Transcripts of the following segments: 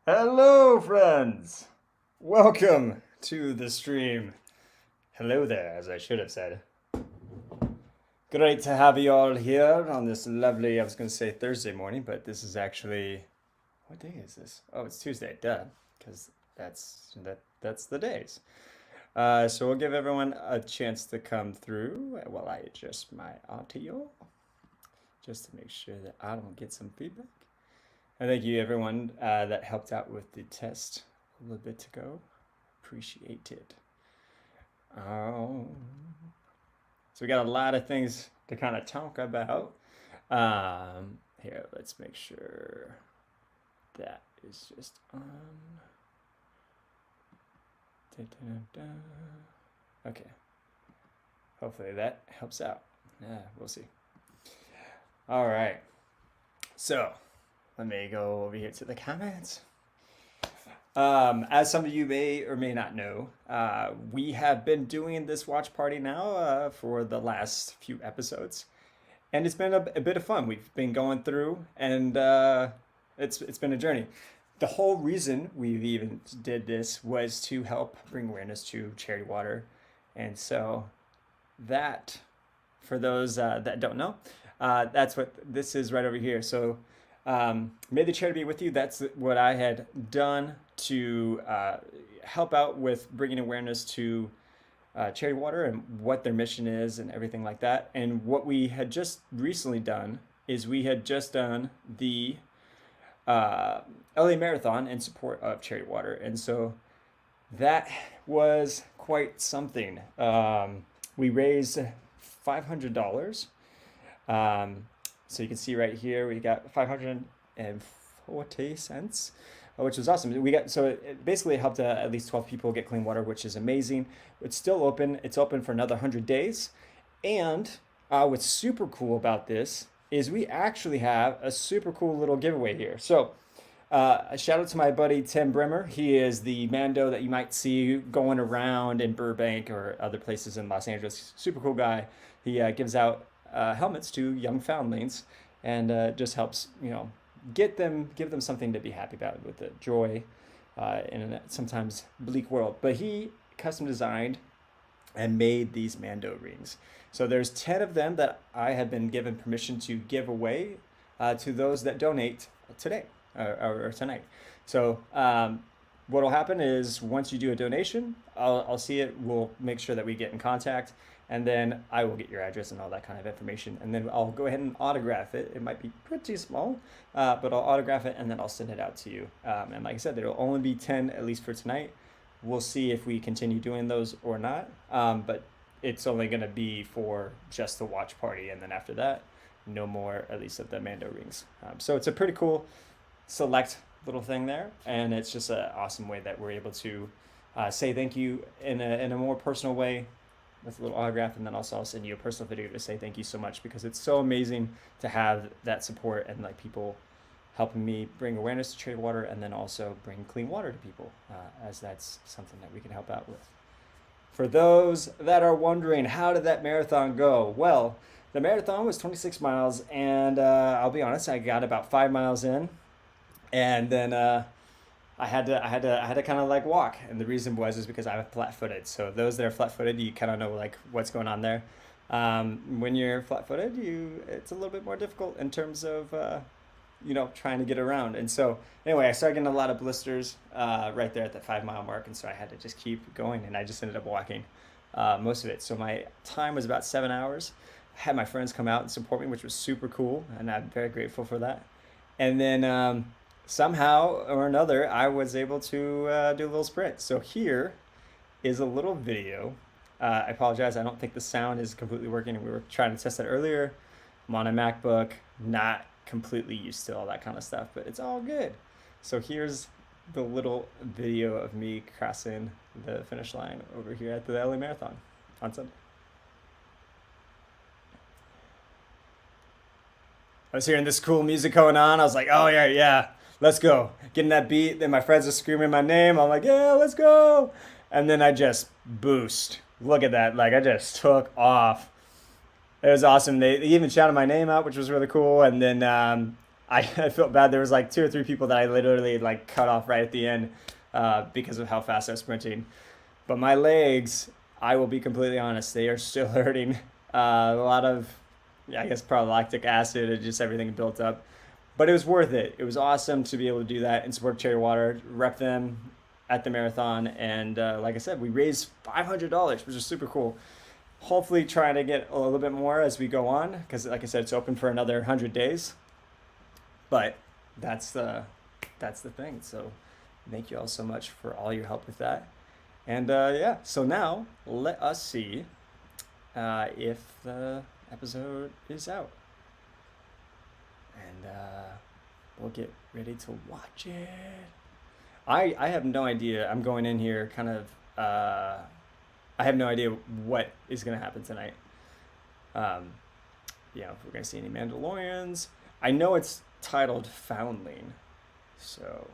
Hello, friends! Welcome to the stream. Hello there, as I should have said. Great to have you all here on this lovely, I was going to say Thursday morning, but this is actually, what day is this? Oh, it's Tuesday, duh, because that's the days. So we'll give everyone a chance to come through while I adjust my audio, just to make sure that I don't get some feedback. And thank you everyone that helped out with the test a little bit ago. Appreciate it. So we got a lot of things to kind of talk about. Here, let's make sure that is just on. Okay. Hopefully that helps out. Yeah, we'll see. All right. So let me go over here to the comments. As some of you may or may not know, we have been doing this watch party now for the last few episodes, and it's been a bit of fun. We've been going through, and it's been a journey. The whole reason we even did this was to help bring awareness to charity water, and so that, for those that don't know, that's what this is right over here. So may the charity be with you. That's what I had done to help out with bringing awareness to charity water and what their mission is and everything like that. And what we had just recently done is we had just done the LA Marathon in support of charity water. And so that was quite something. We raised $500. So you can see right here we got 540 cents, which was awesome. So it basically helped at least 12 people get clean water, which is amazing. It's still open. It's open for another 100 days. And what's super cool about this is we actually have a super cool little giveaway here. So a shout out to my buddy Tim Brimmer. He is the Mando that you might see going around in Burbank or other places in Los Angeles. Super cool guy. He gives out helmets to young foundlings, and just helps give them something to be happy about with the joy in a sometimes bleak world. But he custom designed and made these Mando rings. So there's 10 of them that I have been given permission to give away to those that donate today or tonight. So what will happen is once you do a donation, I'll see it. We'll make sure that we get in contact, and then I will get your address and all that kind of information, and then I'll go ahead and autograph it. It might be pretty small, but I'll autograph it and then I'll send it out to you. And like I said, there will only be 10 at least for tonight. We'll see if we continue doing those or not, but it's only going to be for just the watch party, and then after that, no more, at least of the Mando rings. So it's a pretty cool select little thing there, and it's just an awesome way that we're able to say thank you in a more personal way with a little autograph, and then also I'll send you a personal video to say thank you so much, because it's so amazing to have that support and like people helping me bring awareness to trade water, and then also bring clean water to people, as that's something that we can help out with. For those that are wondering, how did that marathon go? Well, the marathon was 26 miles, and I'll be honest, I got about 5 miles in, and then I had to kind of like walk, and the reason is because I'm flat-footed. So those that are flat-footed, you kind of know like what's going on there. When you're flat-footed, it's a little bit more difficult in terms of trying to get around. And so anyway, I started getting a lot of blisters right there at the 5 mile mark, and so I had to just keep going, and I just ended up walking most of it. So my time was about 7 hours. I had my friends come out and support me, which was super cool, and I'm very grateful for that. And then somehow or another, I was able to do a little sprint. So here is a little video. I apologize, I don't think the sound is completely working. We were trying to test that earlier. I'm on a MacBook, not completely used to all that kind of stuff, but it's all good. So here's the little video of me crossing the finish line over here at the LA Marathon on Sunday. I was hearing this cool music going on. I was like, oh yeah, let's go. Getting that beat. Then my friends are screaming my name. I'm like, yeah, let's go. And then I just boost. Look at that. Like I just took off. It was awesome. They even shouted my name out, which was really cool. And then I felt bad. There was like two or three people that I literally like cut off right at the end because of how fast I was sprinting. But my legs, I will be completely honest, they are still hurting. A lot of, yeah, I guess, probably lactic acid and just everything built up. But it was worth it. It was awesome to be able to do that and support Cherry Water, rep them at the marathon. And like I said, we raised $500, which is super cool. Hopefully, trying to get a little bit more as we go on, because like I said, it's open for another 100 days. But that's the thing. So thank you all so much for all your help with that. And yeah, so now let us see if the episode is out. And we'll get ready to watch it. I have no idea. I'm going in here kind of. I have no idea what is going to happen tonight. Um, if we're going to see any Mandalorians. I know it's titled Foundling, so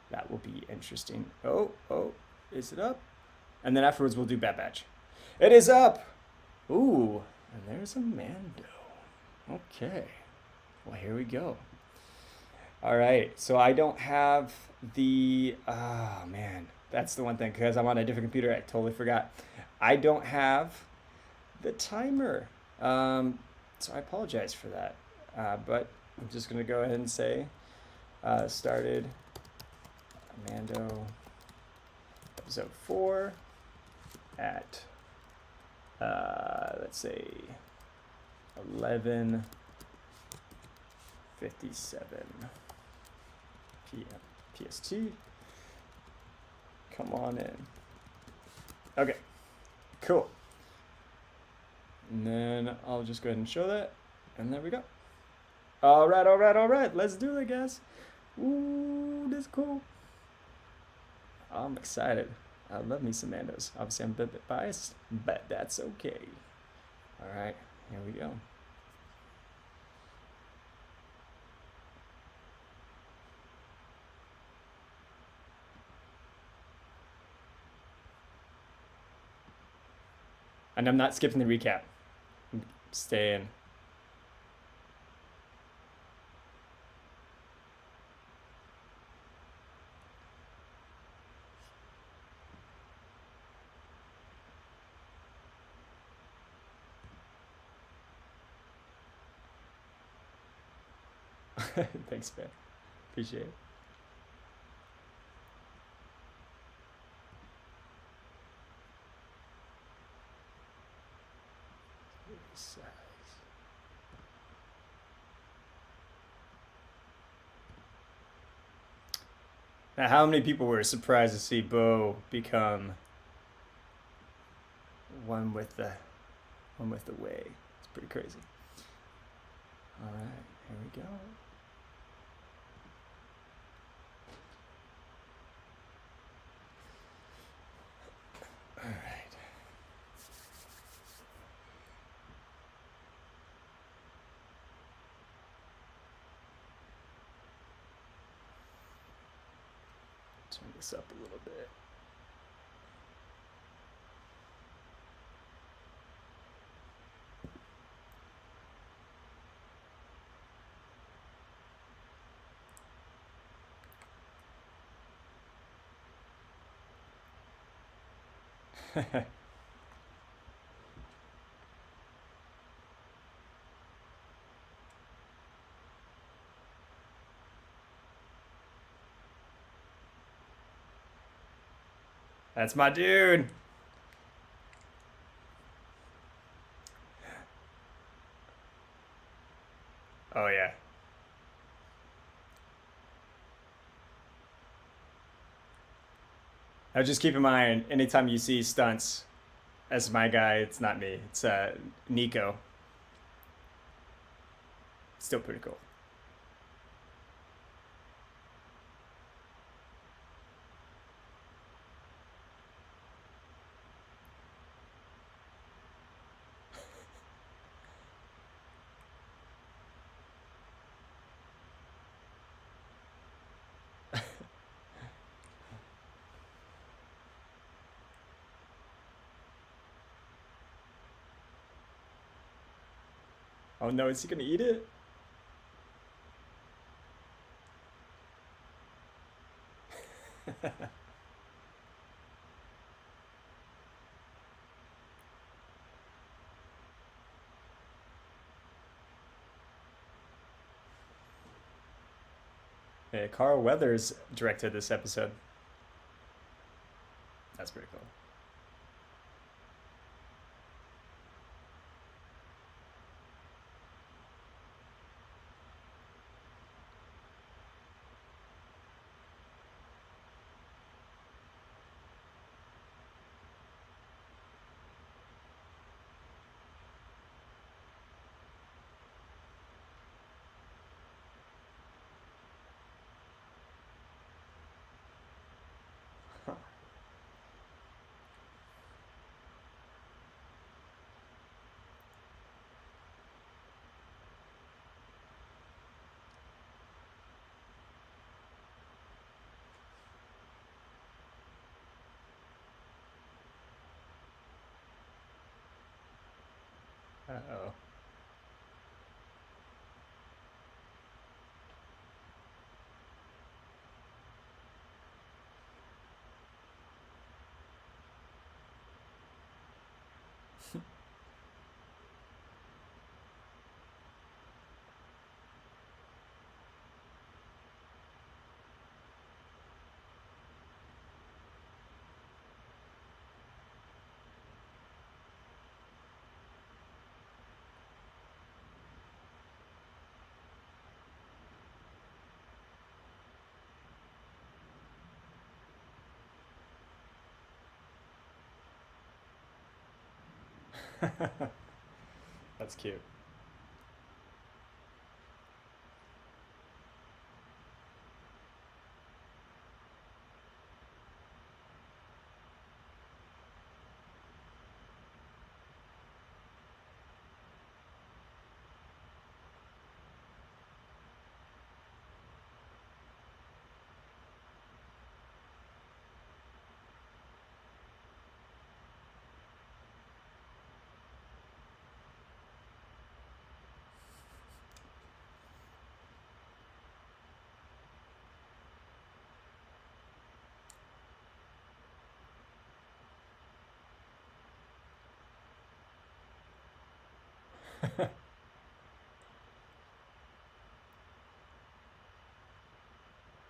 that will be interesting. Oh, is it up? And then afterwards we'll do Bad Batch. It is up! Ooh, and there's a Mando. Okay. Well, here we go. All right, so I don't have the... Oh, man. That's the one thing, because I'm on a different computer. I totally forgot. I don't have the timer. So I apologize for that. But I'm just going to go ahead and say started Mando episode 4 at, let's say, 11:57 p.m. PST. Come on in. Okay, cool. And then I'll just go ahead and show that. And there we go. All right. Let's do it, guys. Ooh, this is cool. I'm excited. I love me some Mandos. Obviously, I'm a bit biased, but that's okay. All right, here we go. And I'm not skipping the recap. I'm staying. Thanks, man. Appreciate it. Now, how many people were surprised to see Bo become one with the way? It's pretty crazy. All right, here we go. All right. Turn this up a little bit. That's my dude. Oh yeah. Now just keep in mind, anytime you see stunts as my guy, it's not me. It's Nico. Still pretty cool. Oh no, is he gonna eat it? Hey, Carl Weathers directed this episode. That's pretty cool. Uh-oh. That's cute.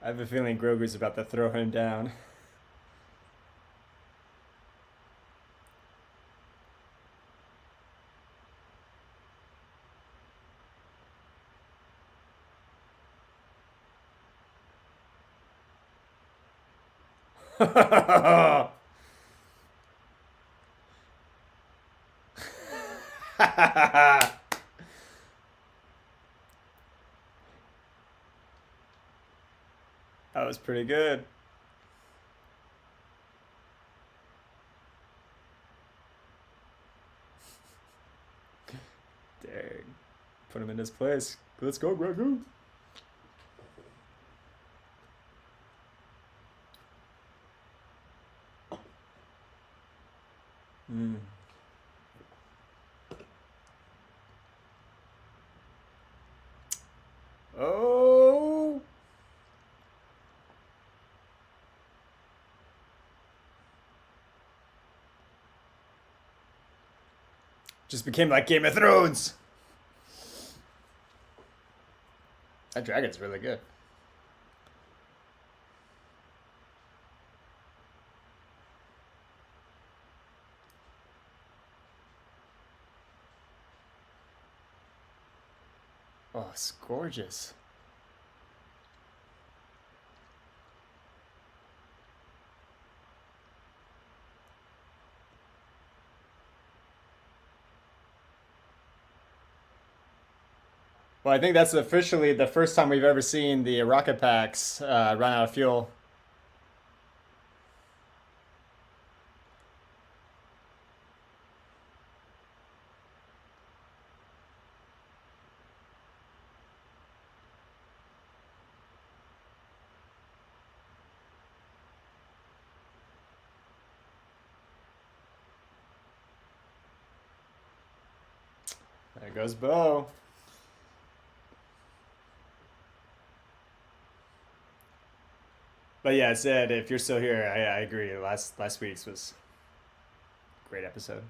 I have a feeling Grogu's about to throw him down. That was pretty good. Dang. Put him in his place. Let's go, Grogu. Mm. Oh! Just became like Game of Thrones. That dragon's really good. Oh, it's gorgeous. Well, I think that's officially the first time we've ever seen the rocket packs run out of fuel. There goes Bo. But yeah, Sid, if you're still here, I agree. Last week's was a great episode.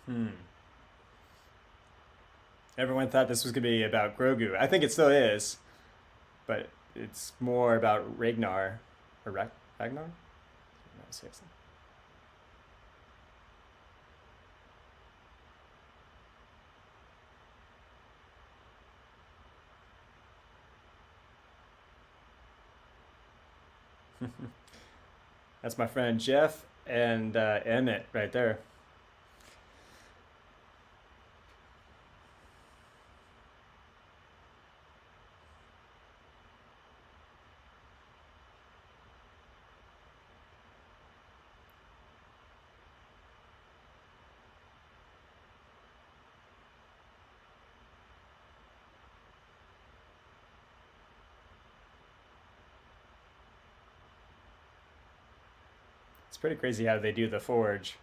Hmm. Everyone thought this was gonna be about Grogu. I think it still is, but it's more about Ragnar or Ragnar. No, seriously. That's my friend Jeff and Emmett right there. It's pretty crazy how they do the forge.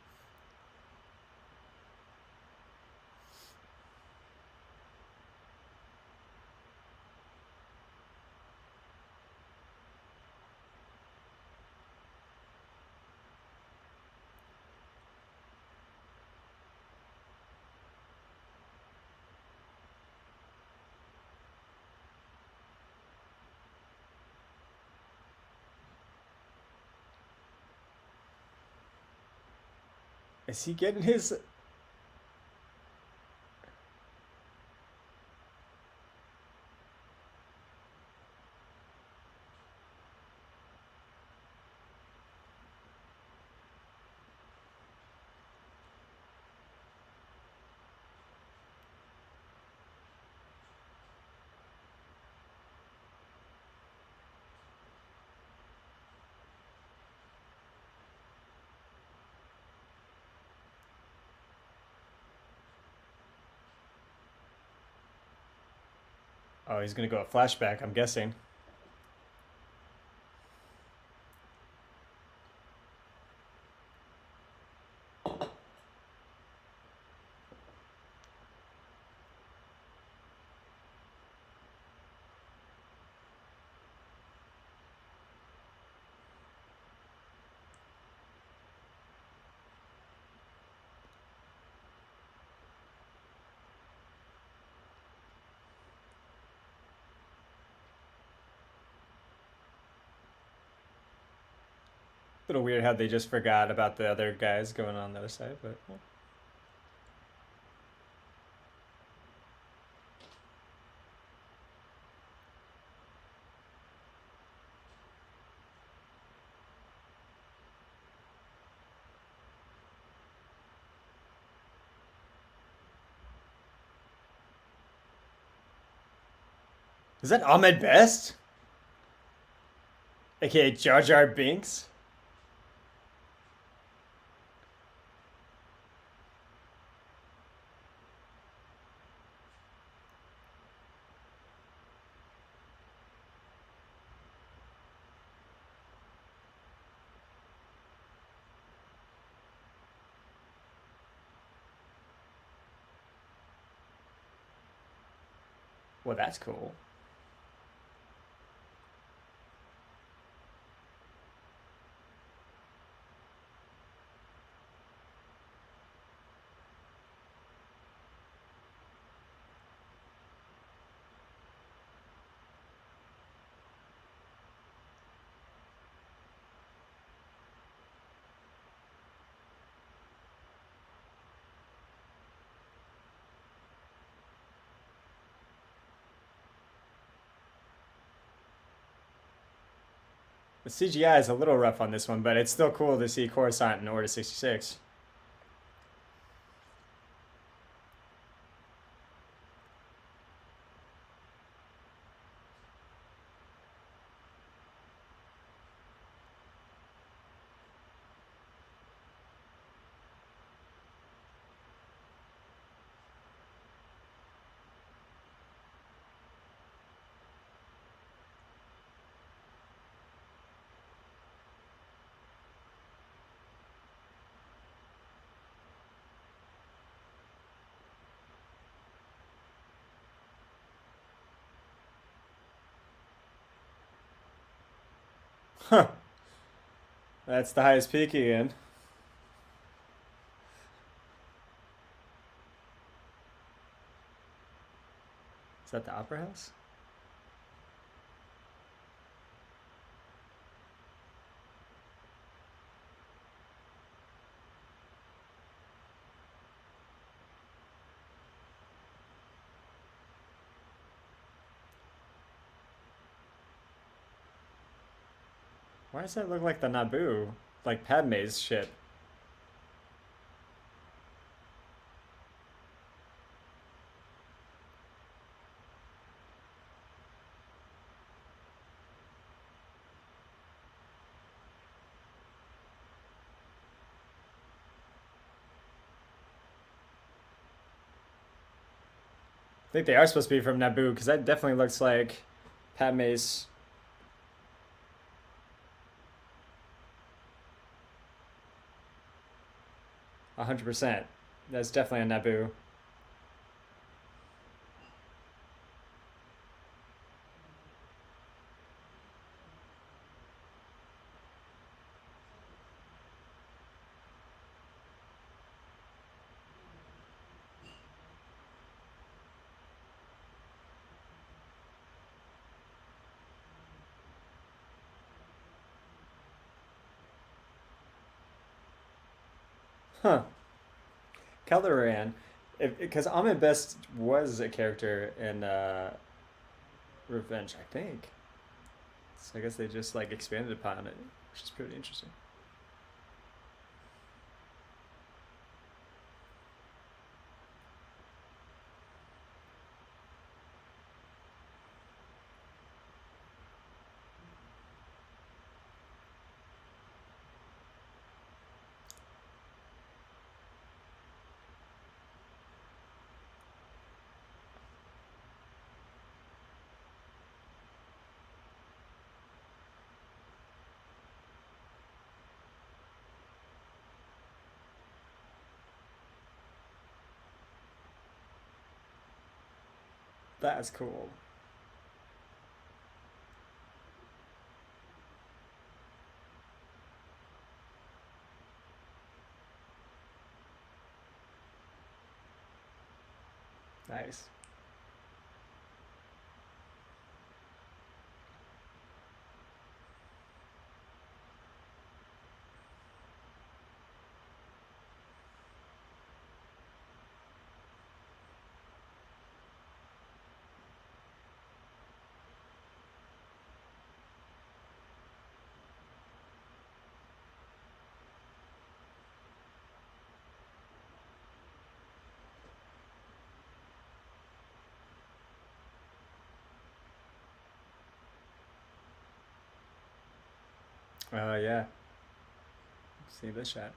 Is he getting his? Oh, he's gonna go a flashback. I'm guessing. A little weird how they just forgot about the other guys going on the other side, but is that Ahmed Best, aka Jar Jar Binks? Well, that's cool. The CGI is a little rough on this one, but it's still cool to see Coruscant in Order 66. Huh. That's the highest peak again. Is that the Opera House? Why does that look like the Naboo? Like Padme's ship. I think they are supposed to be from Naboo because that definitely looks like Padme's. 100%. That's definitely a Naboo. Huh. Calderan. Because Ahmed Best was a character in Revenge, I think. So I guess they just like expanded upon it, which is pretty interesting. That's cool. Nice. Yeah. See this shot.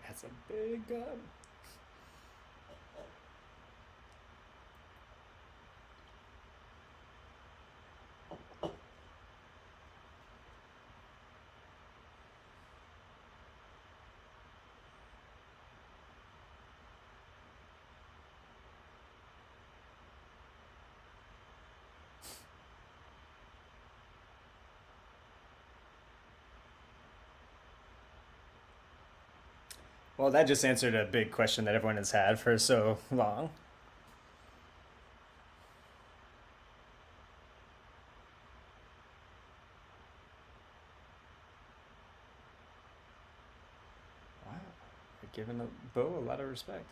That's a big gun. Well, that just answered a big question that everyone has had for so long. Wow, you're giving Bo a lot of respect.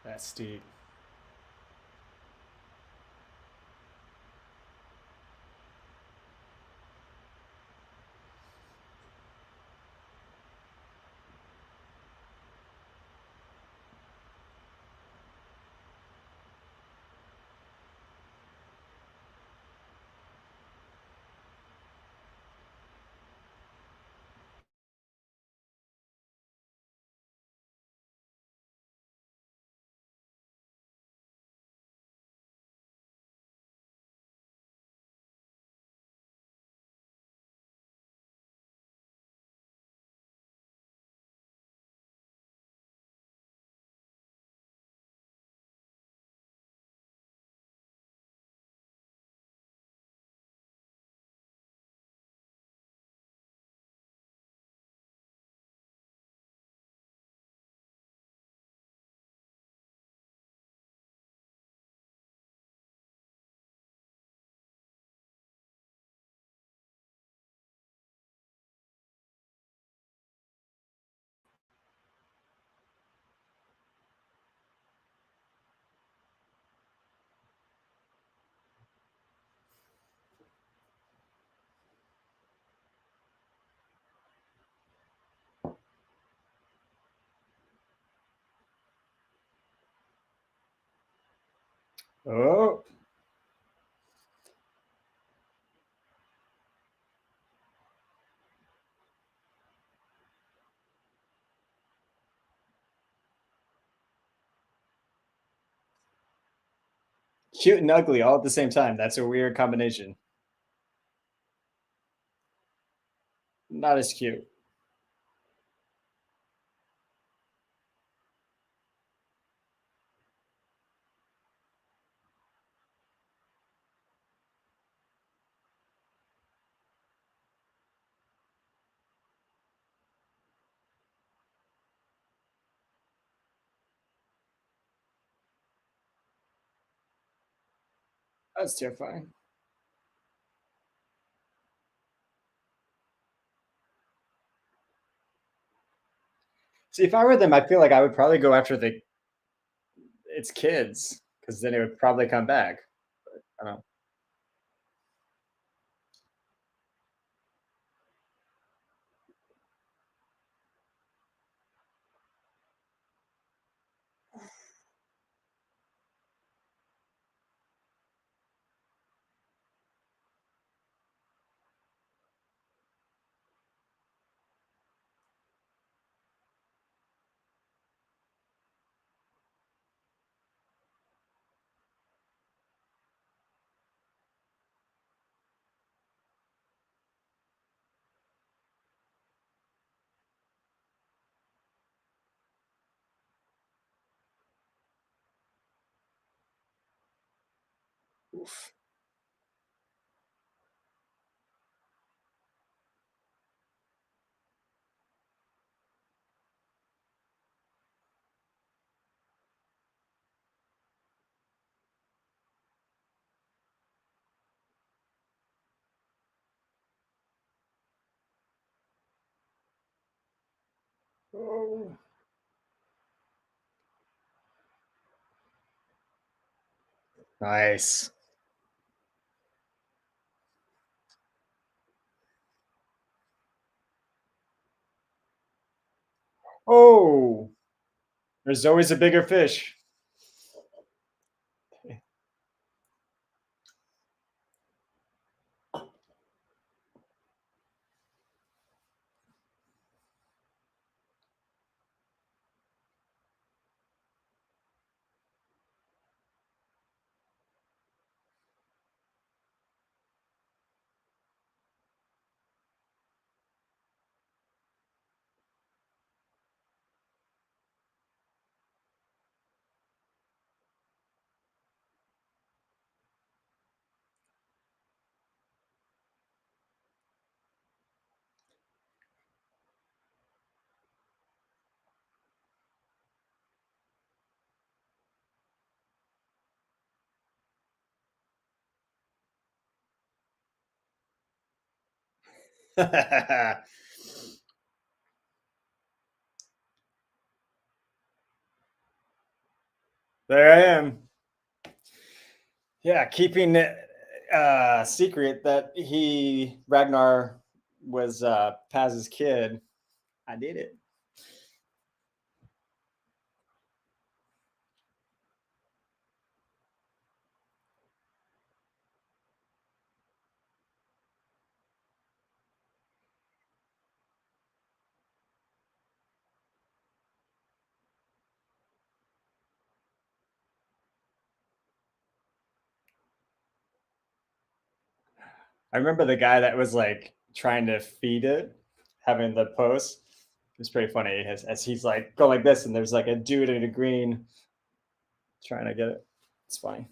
That's steep. Oh, cute and ugly all at the same time. That's a weird combination. Not as cute. That's terrifying. See, if I were them, I feel like I would probably go after the its kids because then it would probably come back. I don't know. Oof. Oh. Nice. Oh, there's always a bigger fish. There I am. Yeah, keeping it secret that he Ragnar was Paz's kid. I did it. I remember the guy that was like trying to feed it, having the post. It was pretty funny as he's like go like this, and there's like a dude in a green trying to get it. It's funny.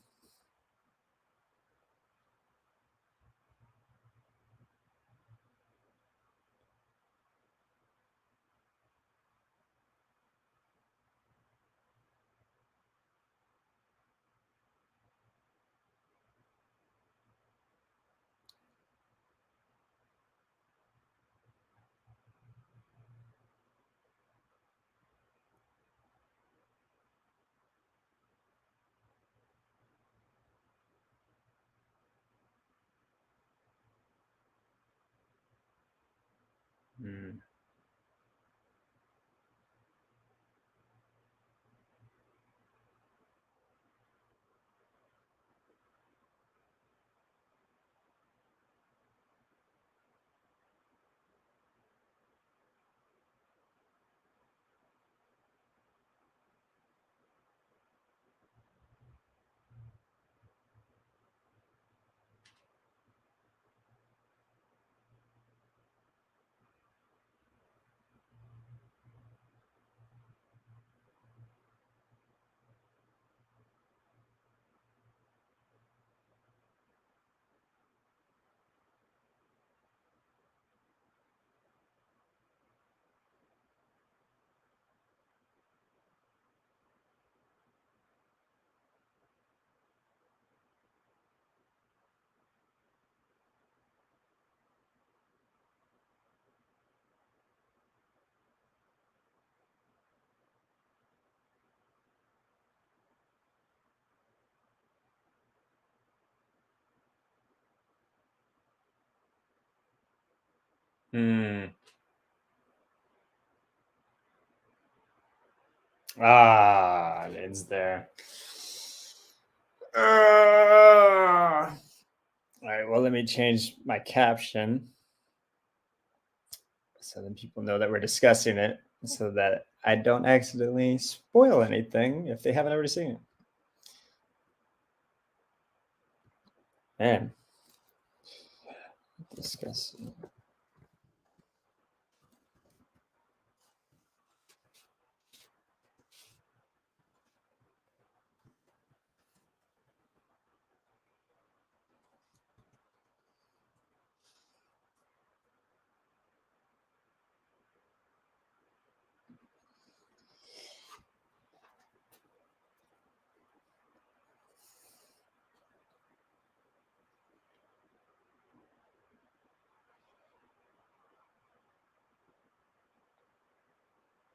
Mm. Mm. Ah, it's there. All right, well, let me change my caption so then people know that we're discussing it so that I don't accidentally spoil anything if they haven't already seen it. Man, discussing.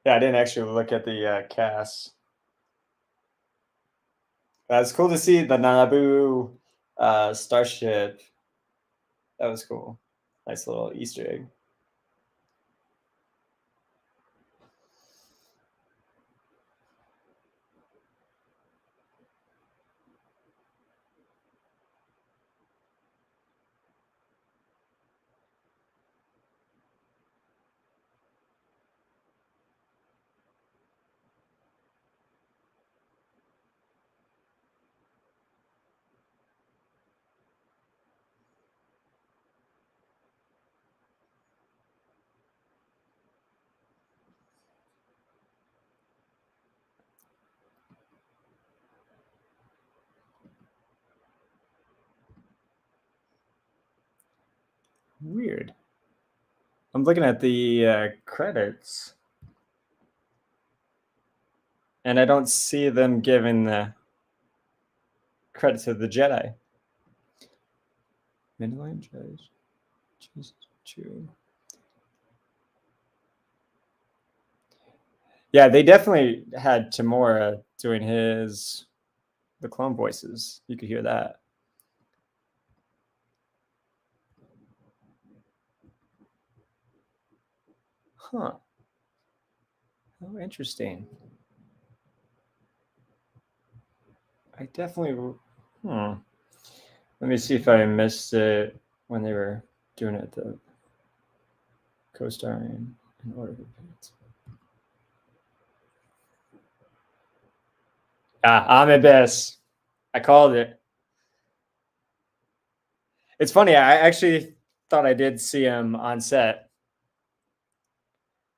Yeah, I didn't actually look at the cast. It's cool to see the Naboo starship. That was cool. Nice little Easter egg. Weird. I'm looking at the credits, and I don't see them giving the credit to the Jedi. Mandalorian Jedi. Jesus, Jew. Yeah, they definitely had Tamora doing the clone voices. You could hear that. Huh. Oh, interesting. I definitely. Hmm. Let me see if I missed it when they were doing it. The co-starring in order of appearance. Ah, I'm best. I called it. It's funny. I actually thought I did see him on set,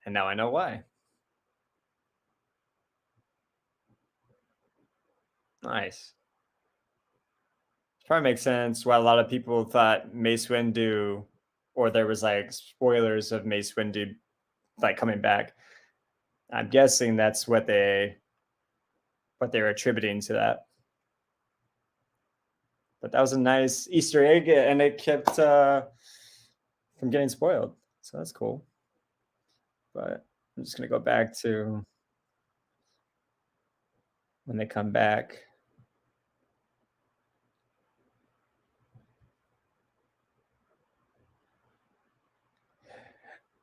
and now I know why. Nice. Probably makes sense why a lot of people thought Mace Windu, or there was like spoilers of Mace Windu like coming back. I'm guessing that's what they were attributing to that. But that was a nice Easter egg, and it kept from getting spoiled. So that's cool. But I'm just gonna go back to when they come back.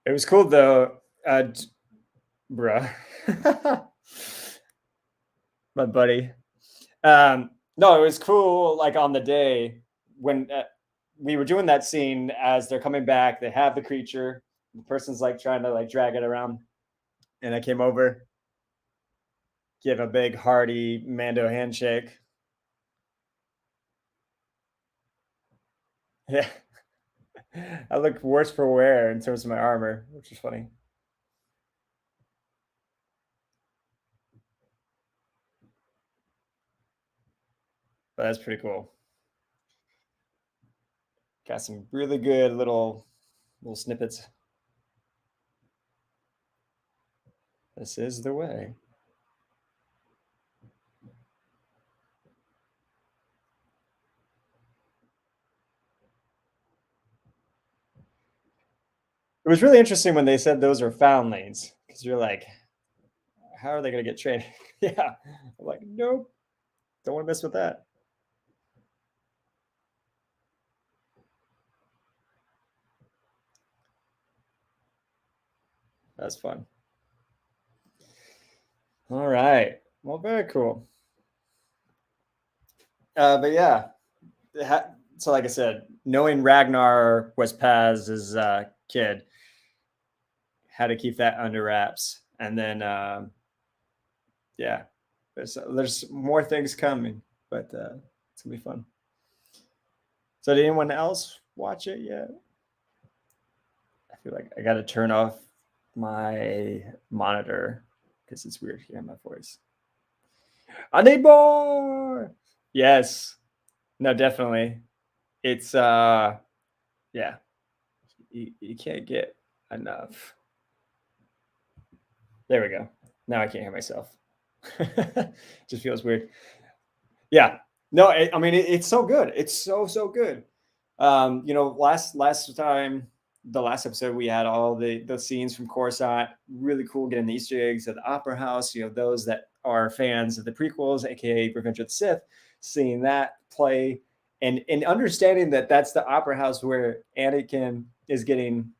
It was cool though, bruh, my buddy. No, it was cool. Like on the day when we were doing that scene as they're coming back, they have the creature. The person's like trying to like drag it around, and I came over, give a big hearty Mando handshake. Yeah, I look worse for wear in terms of my armor, which is funny. But that's pretty cool. Got some really good little snippets. This is the way. It was really interesting when they said those are foundlings because you're like, how are they going to get trained? Yeah, I'm like, nope, don't want to mess with that. That's fun. All right. Well, very cool. But yeah, so like I said, knowing Ragnar was Paz's kid, had to keep that under wraps, and then yeah, there's more things coming, but it's gonna be fun. So, did anyone else watch it yet? I feel like I got to turn off my monitor because it's weird hearing my voice. I need more. Yes. No, definitely. It's yeah. You can't get enough. There we go. Now I can't hear myself. Just feels weird. Yeah. No, I mean it's so good. It's so good. You know, last time the last episode we had all the scenes from Coruscant. Really cool getting the Easter eggs at the Opera House. You know, those that are fans of the prequels, aka Revenge of the Sith, seeing that play and understanding that that's the Opera House where Anakin is getting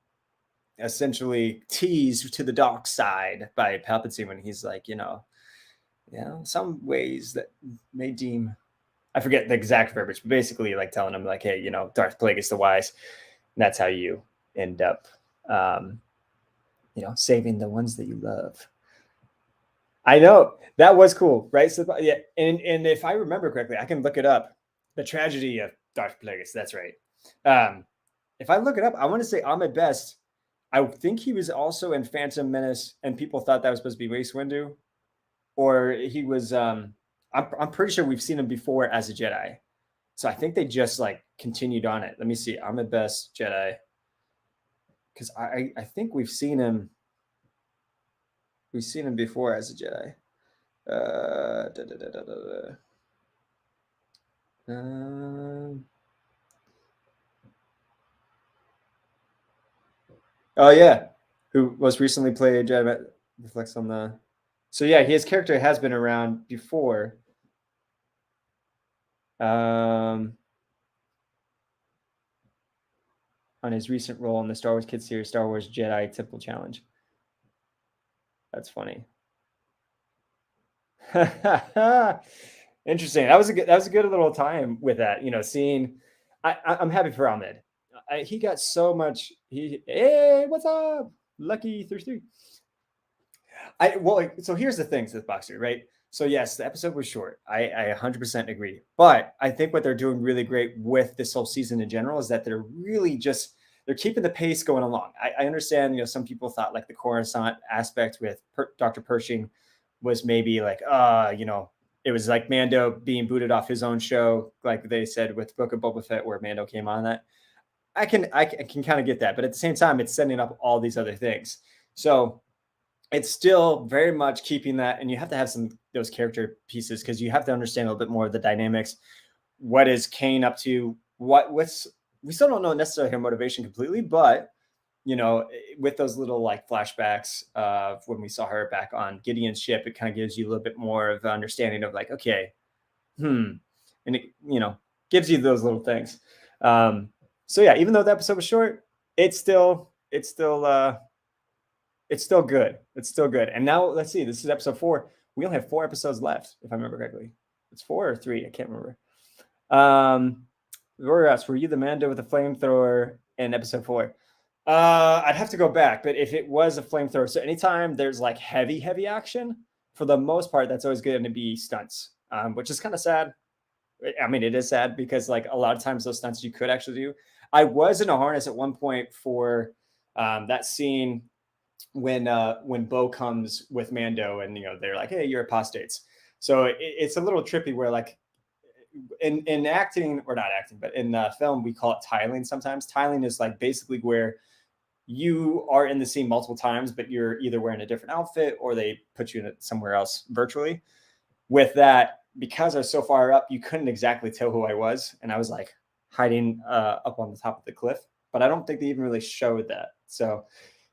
essentially teased to the dark side by Palpatine when he's like, some ways that may deem, I forget the exact verbiage, but basically like telling him like, hey, Darth Plagueis the Wise, and that's how you end up, saving the ones that you love. I know that was cool, right? So yeah, and if I remember correctly, I can look it up. The tragedy of Darth Plagueis. That's right. If I look it up, I want to say Ahmed Best. I think he was also in Phantom Menace, and people thought that was supposed to be Mace Windu, or he was. I'm pretty sure we've seen him before as a Jedi, so I think they just like continued on it. Let me see, Ahmed Best Jedi, because I think we've seen him. We've seen him before as a Jedi. Oh yeah, who was recently played Jedi reflects on the. So yeah, his character has been around before. On his recent role in the Star Wars Kids series, Star Wars Jedi Typical Challenge. That's funny. Interesting. That was a good little time with that. Seeing. I'm happy for Ahmed. He got so much. Hey, what's up, Lucky 33? So here's the thing, Sith Boxer, right? So yes, the episode was short. I 100% agree. But I think what they're doing really great with this whole season in general is that they're really just they're keeping the pace going along. I understand, some people thought like the Coruscant aspect with Dr. Pershing was maybe like, it was like Mando being booted off his own show, like they said with Book of Boba Fett, where Mando came on that. I can kind of get that, but at the same time, it's setting up all these other things. So it's still very much keeping that, and you have to have those character pieces because you have to understand a little bit more of the dynamics. What is Kane up to? We still don't know necessarily her motivation completely, but with those little like flashbacks of when we saw her back on Gideon's ship, it kind of gives you a little bit more of an understanding of like, okay, and it gives you those little things. So yeah, even though the episode was short, it's still good. It's still good. And now let's see. This is episode 4. We only have 4 episodes left, if I remember correctly. It's 4 or 3. I can't remember. Were you the Mando with the flamethrower in episode 4? I'd have to go back, but if it was a flamethrower, so anytime there's like heavy action, for the most part, that's always going to be stunts, which is kind of sad. I mean, it is sad because like a lot of times those stunts you could actually do. I was in a harness at one point for that scene when Bo comes with Mando and they're like, hey, you're apostates. So it's a little trippy where like in acting, or not acting, but in film we call it tiling sometimes. Tiling is like basically where you are in the scene multiple times, but you're either wearing a different outfit or they put you in it somewhere else virtually. With that, because I was so far up, you couldn't exactly tell who I was, and I was like hiding up on the top of the cliff. But I don't think they even really showed that, so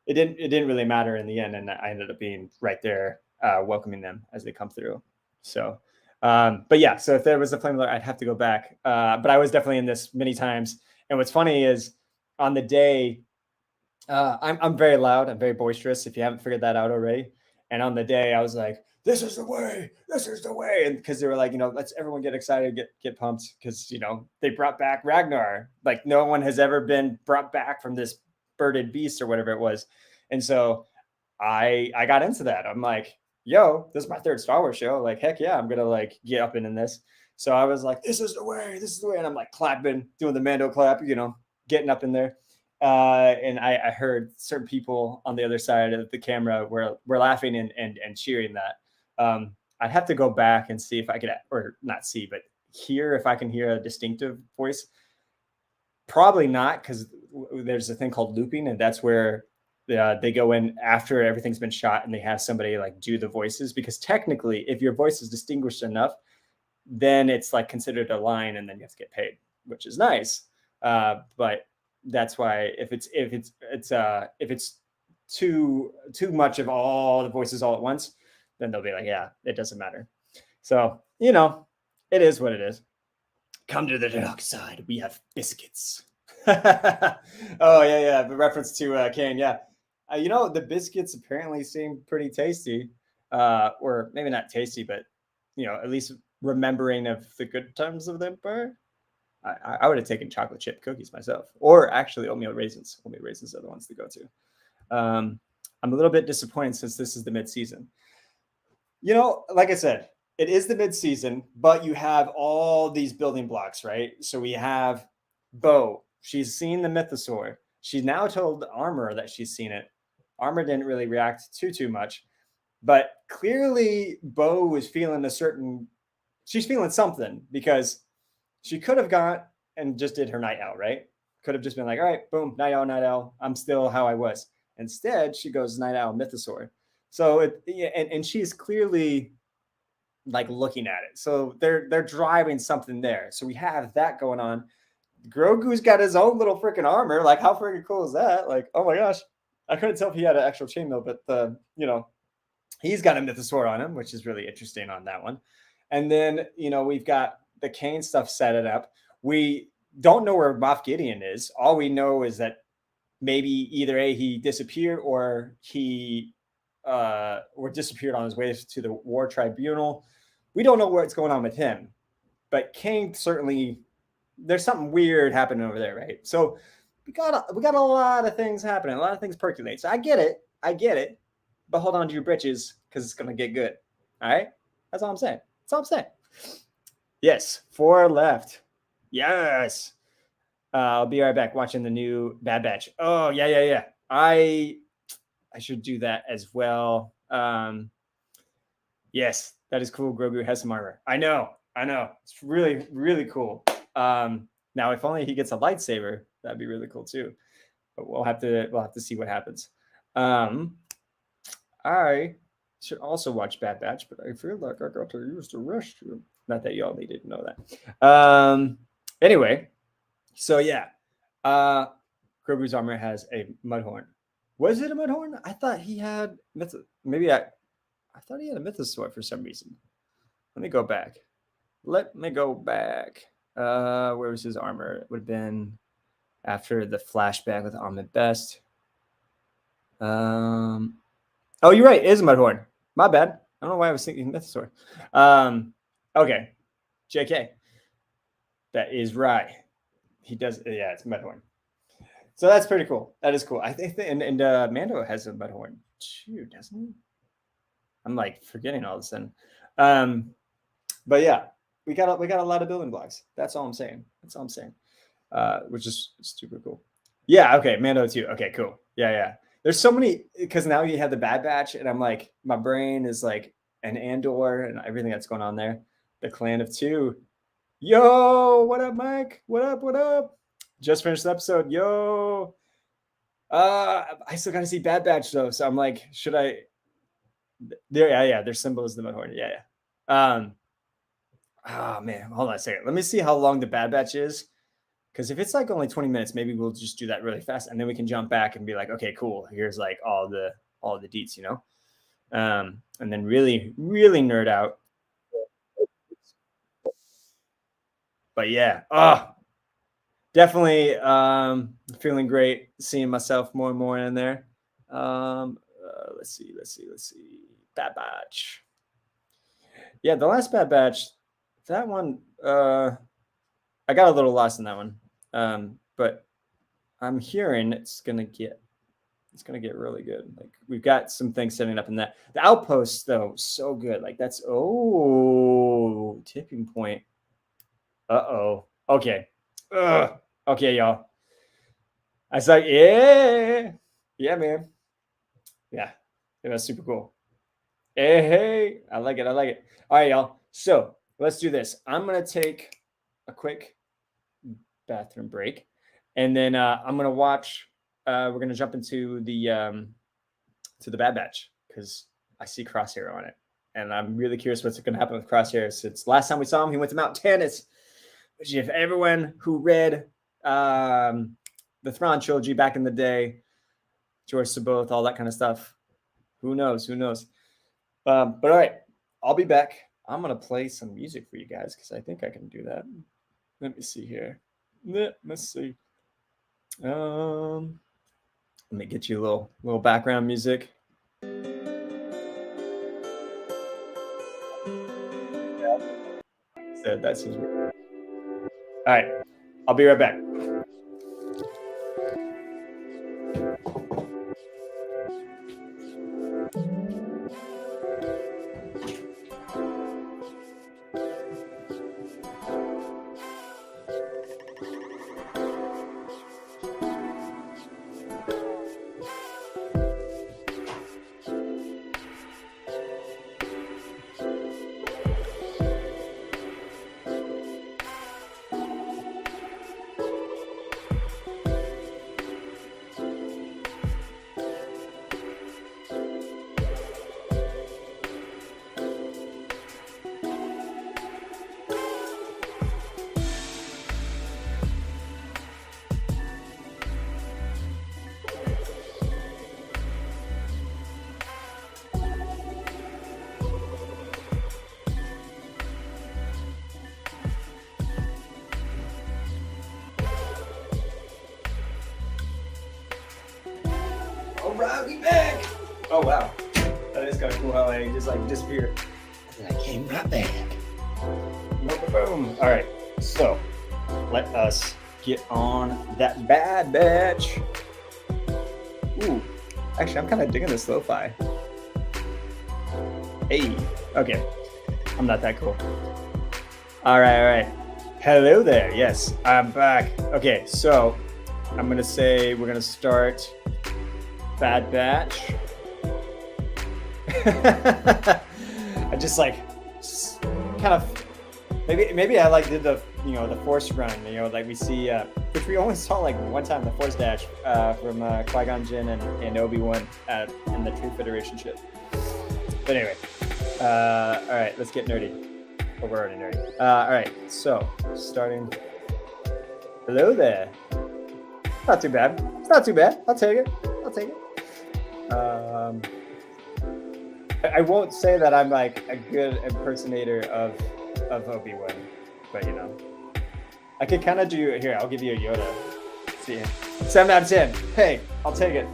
it didn't really matter in the end, and I ended up being right there welcoming them as they come through. So, but yeah, so if there was a flame alert, I'd have to go back. But I was definitely in this many times. And what's funny is on the day, I'm very loud, I'm very boisterous. If you haven't figured that out already, and on the day I was like, this is the way, and because they were like, let's everyone get excited, get pumped, because they brought back Ragnar, like no one has ever been brought back from this birded beast or whatever it was. And so I got into that. I'm like, yo, this is my 3rd Star Wars show, like heck yeah, I'm gonna like get up in this. So I was like, this is the way, and I'm like clapping, doing the Mando clap, getting up in there. And I heard certain people on the other side of the camera were laughing and cheering that. I'd have to go back and see if I could, or not see, but hear if I can hear a distinctive voice. Probably not, because there's a thing called looping, and that's where they go in after everything's been shot and they have somebody like do the voices, because technically if your voice is distinguished enough, then it's like considered a line and then you have to get paid, which is nice. But that's why if it's too much of all the voices all at once, then they'll be like, yeah, it doesn't matter. So it is what it is. Come to the dark side. We have biscuits. Oh yeah. The reference to Kane. Yeah, the biscuits apparently seem pretty tasty, or maybe not tasty, but at least remembering of the good times of the Empire. I would have taken chocolate chip cookies myself, or actually oatmeal raisins. Oatmeal raisins are the ones to go to. I'm a little bit disappointed since this is the mid-season. Like I said, it is the mid-season, but you have all these building blocks, right? So we have Bo. She's seen the mythosaur. She's now told Armor that she's seen it. Armor didn't really react too much, but clearly Bo was feeling she's feeling something, because she could have gone and just did her night owl, right? Could have just been like, all right, boom, night owl. I'm still how I was. Instead, she goes night owl mythosaur. So and she's clearly like looking at it. So they're driving something there. So we have that going on. Grogu's got his own little freaking armor. Like, how freaking cool is that? Like, oh my gosh. I couldn't tell if he had an actual chainmail, but he's got a mythosaur on him, which is really interesting on that one. And then, we've got the Kane stuff set it up. We don't know where Moff Gideon is. All we know is that maybe either he disappeared, or he or disappeared on his way to the War Tribunal. We don't know what's going on with him, but Kane certainly, there's something weird happening over there, right? So we got a lot of things happening, a lot of things percolate. So I get it, but hold on to your britches, because it's gonna get good. All right, that's all I'm saying. Yes, 4 left. Yes. I'll be right back watching the new Bad Batch. Oh yeah. I should do that as well. Yes, that is cool. Grogu has some armor. I know. It's really, really cool. Now, if only he gets a lightsaber, that'd be really cool too. But we'll have to see what happens. I should also watch Bad Batch, but I feel like I got to use the restroom. Not that y'all needed to know that. Anyway, so yeah, Grogu's armor has a mudhorn. Was it a mudhorn? I thought he had maybe I thought he had a mythosaur for some reason. Let me go back. Where was his armor? It would have been after the flashback with Ahmed Best. Oh, you're right. It is a mudhorn. My bad. I don't know why I was thinking mythosaur. Okay. JK. That is right. He does. Yeah, it's a mudhorn. So that's pretty cool. That is cool. I think and Mando has a mudhorn too, doesn't he? I'm like forgetting all of a sudden. But yeah, we got a lot of building blocks. That's all I'm saying. Which is super cool. Yeah. Okay. Mando too. Okay. Cool. Yeah. There's so many, because now you have the Bad Batch, and I'm like, my brain is like an Andor and everything that's going on there. The Clan of Two. Yo, what up, Mike? What up? Just finished the episode. Yo. I still got to see Bad Batch though, so I'm like, should I? Yeah. Their symbol is the mudhorn. Yeah. Oh man, hold on a second. Let me see how long the Bad Batch is. Because if it's like only 20 minutes, maybe we'll just do that really fast, and then we can jump back and be like, okay, cool. Here's like all the deets, and then really, really nerd out. But yeah, definitely feeling great, seeing myself more and more in there. Let's see. Bad Batch. Yeah, the last Bad Batch, that one, I got a little lost in that one. But I'm hearing it's gonna get really good. Like, we've got some things setting up in that. The Outpost though, so good. Like, that's tipping point. Okay. Okay, y'all. I was like, yeah, man. Yeah, it was super cool. Hey, I like it. All right, y'all. So let's do this. I'm gonna take a quick bathroom break, and then I'm gonna watch. We're gonna jump into the Bad Batch, because I see Crosshair on it, and I'm really curious what's gonna happen with Crosshair. Since last time we saw him, he went to Mount Tannis, which, if everyone who read the the Thrawn trilogy back in the day, George Saboth, all that kind of stuff. Who knows? Who knows? But all right, I'll be back. I'm gonna play some music for you guys because I think I can do that. Let me see here. Let's see. Let me get you a little background music. So that's his. All right, I'll be right back. Alright, we back! Oh wow. That is kind of cool how I just like disappeared. And I came right back. Boom. Alright, so let us get on that Bad Batch. Ooh, actually I'm kind of digging this lo-fi. Hey, okay. I'm not that cool. Alright. Hello there. Yes, I'm back. Okay, so I'm gonna say we're gonna start Bad Batch. I just like kind of maybe I like did the the Force run, like we see which we only saw like one time, the Force Dash from Qui-Gon Jinn and Obi-Wan in the True Federation ship. But anyway, all right, let's get nerdy. Oh, we're already nerdy. All right, so starting. Hello there. Not too bad. It's not too bad. I'll take it. I won't say that I'm like a good impersonator of Obi-Wan, but I could kind of do here. I'll give you a Yoda. See, 7 out of 10. Hey, I'll take it.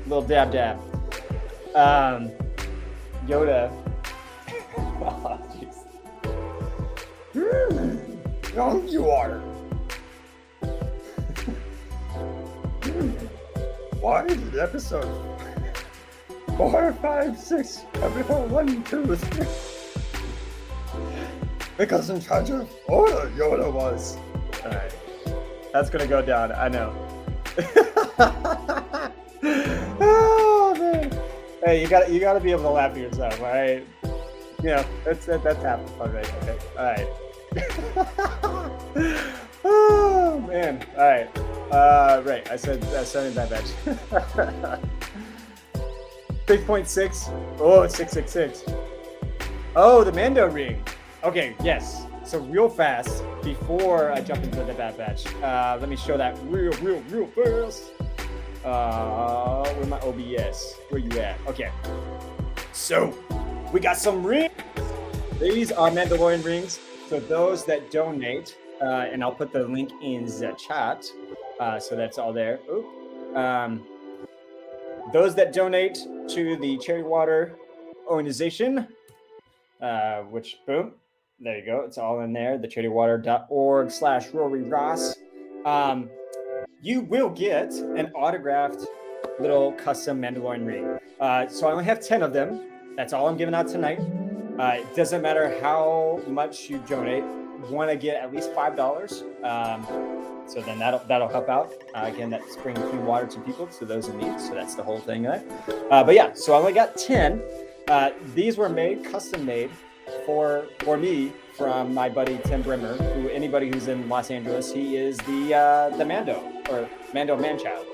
Little dab. Yoda. Oh, jeez. Young you are. Why did episode 4, 5, 6, episode 1, 2, 3? Because in charge of order Yoda was. Alright. That's gonna go down, I know. Oh man. Hey, you gotta be able to laugh at yourself, alright? That's half the fun right there. Alright. Oh man. Alright. Right, I said starting Bad Batch. 6.6. Oh, it's 666. Oh, the Mando ring. Okay, yes. So real fast, before I jump into the Bad Batch, let me show that real fast. Where's my OBS? Where you at? Okay. So, we got some rings. These are Mandalorian rings. So those that donate, and I'll put the link in the chat, so that's all there. Those that donate to the Cherry Water organization, which, boom, there you go. It's all in there, the cherrywater.org/Rory Ross. You will get an autographed little custom Mandalorian ring. So I only have 10 of them. That's all I'm giving out tonight. It doesn't matter how much you donate. Want to get at least $5. So then that'll help out. Again, that's bringing clean water to people, to those in need. So that's the whole thing there. But yeah, so I only got 10. These were custom made for me from my buddy Tim Brimmer, who anybody who's in Los Angeles, he is the Mando, or Mando Manchild.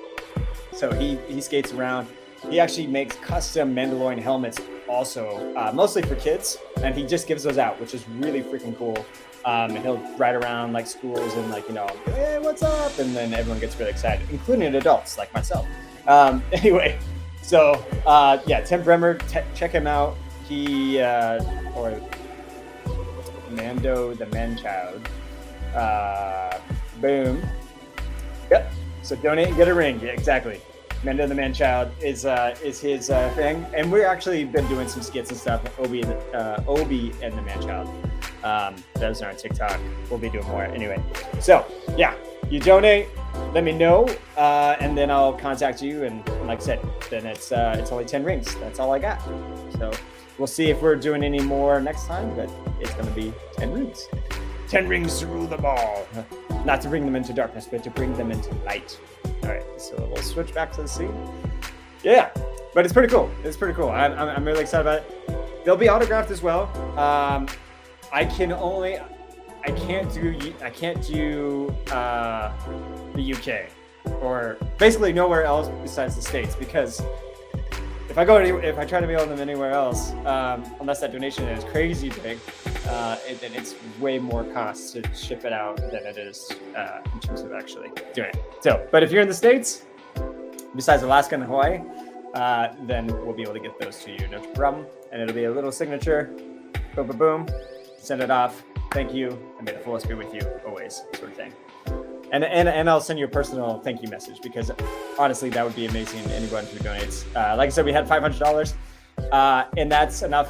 So he skates around. he actually makes custom Mandalorian helmets also, mostly for kids, and he just gives those out, which is really freaking cool. And he'll ride around like schools and like, hey, what's up? And then everyone gets really excited, including adults like myself. Anyway, so yeah, Tim Bremer, check him out. He or Mando the Man-Child. Boom. Yep. So donate and get a ring. Yeah, exactly. Mando the Man-Child is his thing, and we're actually been doing some skits and stuff. Obi and the Man-Child. Those are on TikTok. We'll be doing more anyway. So yeah, you donate, let me know, and then I'll contact you. And like I said, then it's only 10 rings. That's all I got. So we'll see if we're doing any more next time, but it's gonna be 10 rings. 10 rings to rule them all. Not to bring them into darkness, but to bring them into light. All right, so we'll switch back to the scene. Yeah, but it's pretty cool. It's pretty cool. I'm really excited about it. They'll be autographed as well. I can't do the UK or basically nowhere else besides the States, because if I try to mail them anywhere else, unless that donation is crazy big, then it's way more cost to ship it out than it is in terms of actually doing it. So, but if you're in the States, besides Alaska and Hawaii, then we'll be able to get those to you, no problem. And it'll be a little signature, boom, boom, boom, send it off. Thank you, and may the force be with you always, sort of thing. And I'll send you a personal thank you message, because honestly, that would be amazing. Anyone who donates. Like I said, we had $500, and that's enough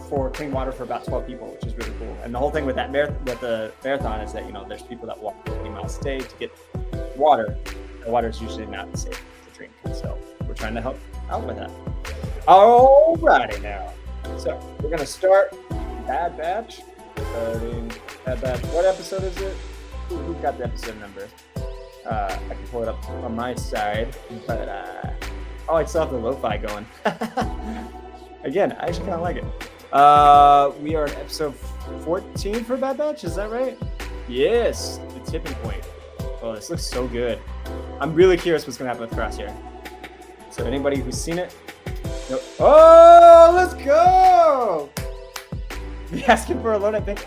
for clean water for about 12 people, which is really cool. And the whole thing with the marathon is that there's people that walk 20 miles a day to get water. The water is usually not safe to drink, so we're trying to help out with that. Alrighty now, so we're gonna start Bad Batch. Starting Bad Batch. What episode is it? Who got the episode number? I can pull it up on my side, but I still have the lo-fi going. Again, I actually kind of like it. We are in episode 14 for Bad Batch, is that right? Yes, the tipping point. Oh, this looks so good. I'm really curious what's gonna happen with Crosshair. So anybody who's seen it? Nope. Oh, let's go! Be asking for a loan, I think.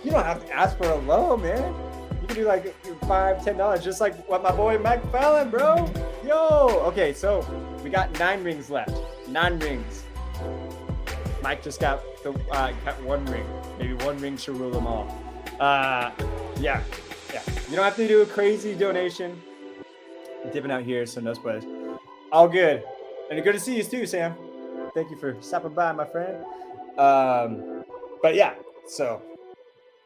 You don't have to ask for a loan, man. You can do like $5, $10, just like what my boy Mike Fallon, bro. Yo, okay, so we got 9 rings left. 9 rings. Mike just got got 1 ring. Maybe 1 ring should rule them all. Yeah. You don't have to do a crazy donation. I'm dipping out here, so no spoilers. All good. And good to see you too, Sam. Thank you for stopping by, my friend. But yeah, so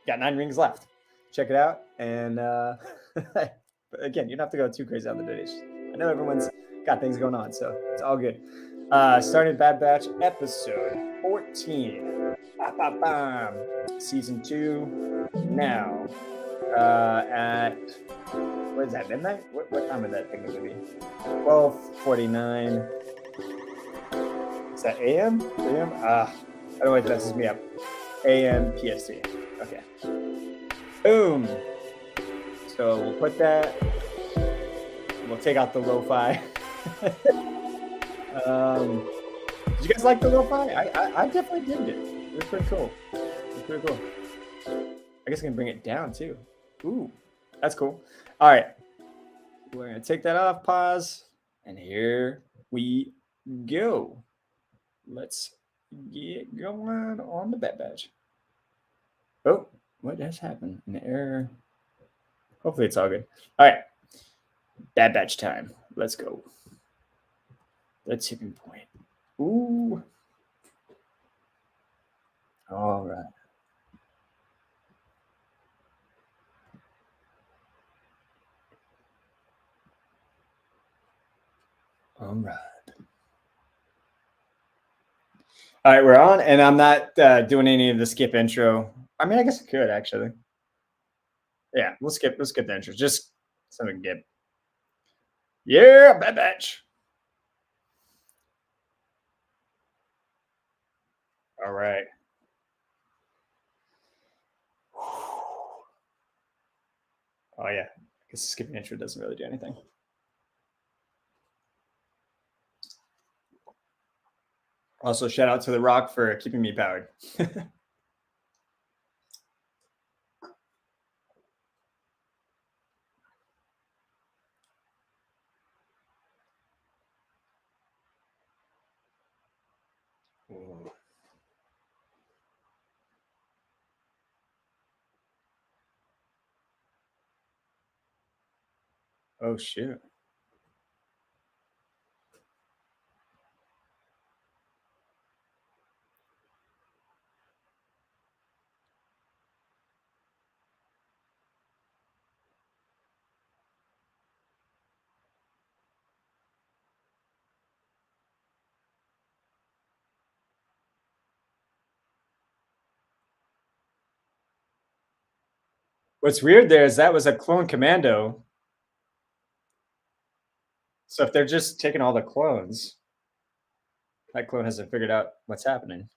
got 9 rings left. Check it out. And but again, you don't have to go too crazy on the donations. I know everyone's got things going on, so it's all good. Starting Bad Batch episode 14. Season 2 now. At what is that, midnight? What time is that thing going to be? 12:49. Is that AM? AM? I don't know if that messes me up. AM PST. Okay. Boom. So we'll put that. We'll take out the lo-fi. Did you guys like the lo-fi? I definitely did it. It was pretty cool. I guess I can bring it down too. Ooh, that's cool. All right. We're going to take that off, pause, and here we go. Let's get going on the Bad Batch. Oh, what has happened? An error. Hopefully it's all good. All right. Bad Batch time. Let's go. The tipping point. Ooh. All right. All right. All right, we're on, and I'm not doing any of the skip intro. I mean, I guess I could actually. Yeah, we'll skip the intro. Just so we can get. Yeah, Bad Batch. All right. Oh yeah, I guess skipping intro doesn't really do anything. Also, shout out to The Rock for keeping me powered. Ooh. Oh shoot. What's weird there is that was a clone commando. So if they're just taking all the clones, that clone hasn't figured out what's happening.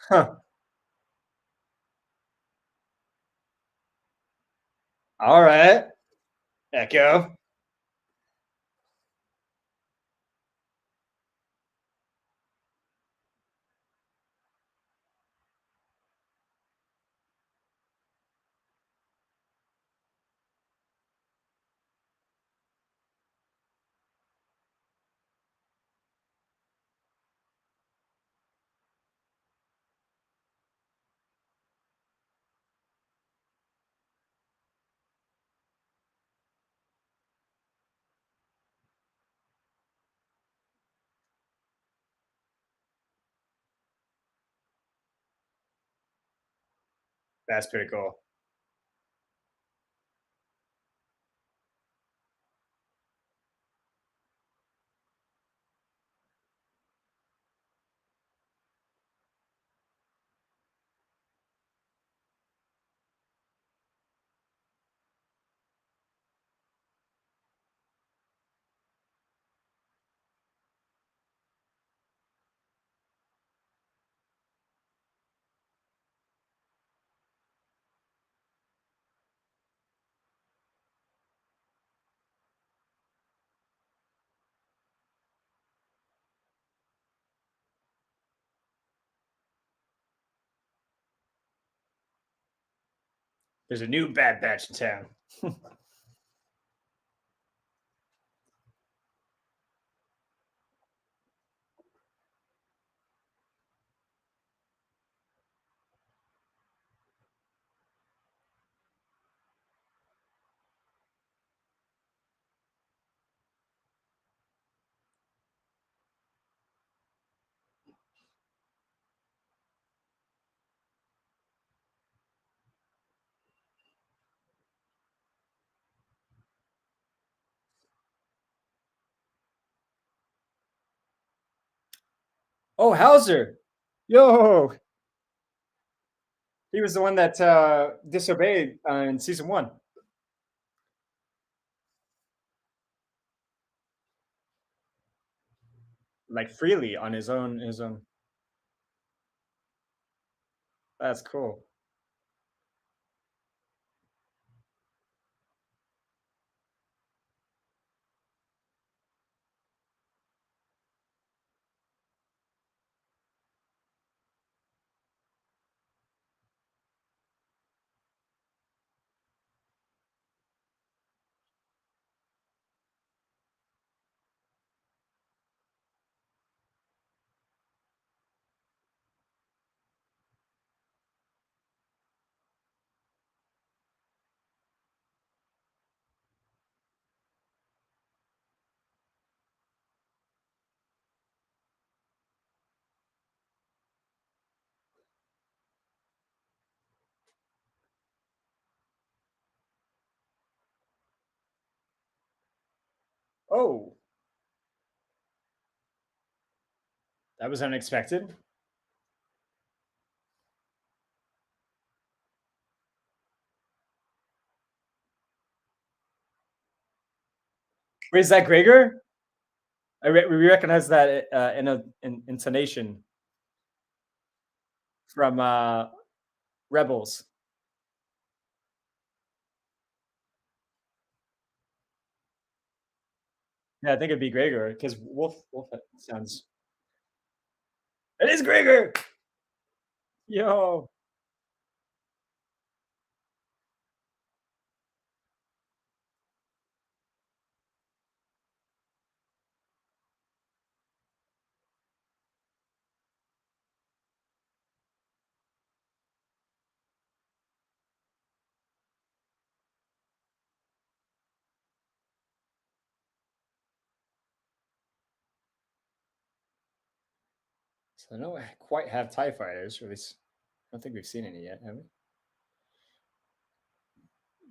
Huh. All right. Echo. That's pretty cool. There's a new Bad Batch in town. Oh, Hauser. Yo, he was the one that disobeyed in season one, like freely on his own. His own. That's cool. Oh, that was unexpected. Wait, is that Gregor? We recognize that intonation from Rebels. Yeah, I think it'd be Gregor because Wolf sounds. It is Gregor. Yo. So I don't quite have Tie fighters, or at least I don't think we've seen any yet, have we?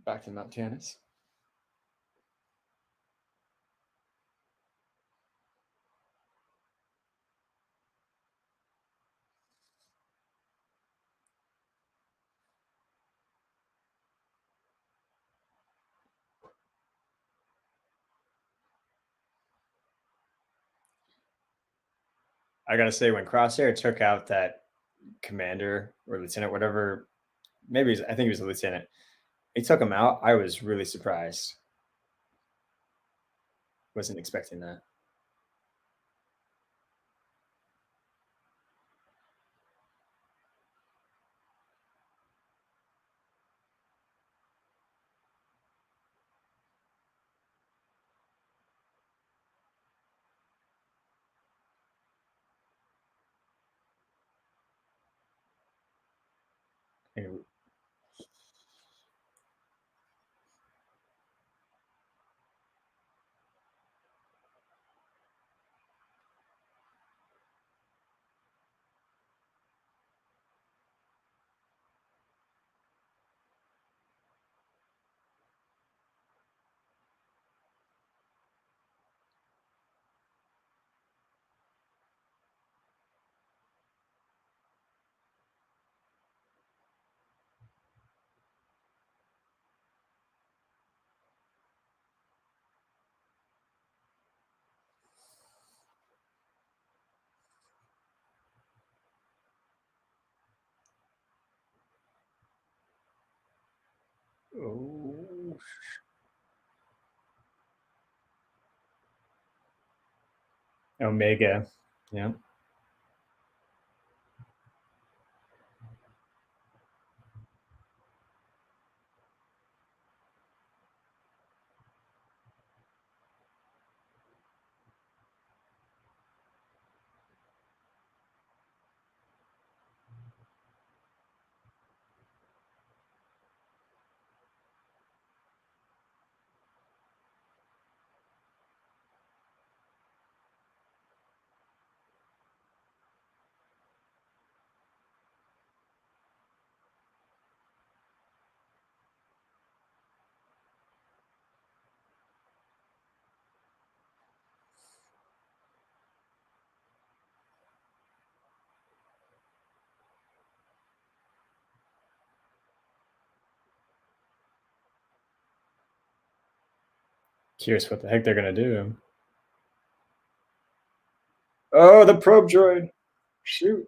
Back to Mount Tannis. I gotta say, when Crosshair took out that commander or lieutenant, whatever, I think he was a lieutenant. He took him out. I was really surprised. Wasn't expecting that. Oh, Omega. Yeah. Curious what the heck they're gonna do. Oh, the probe droid. Shoot.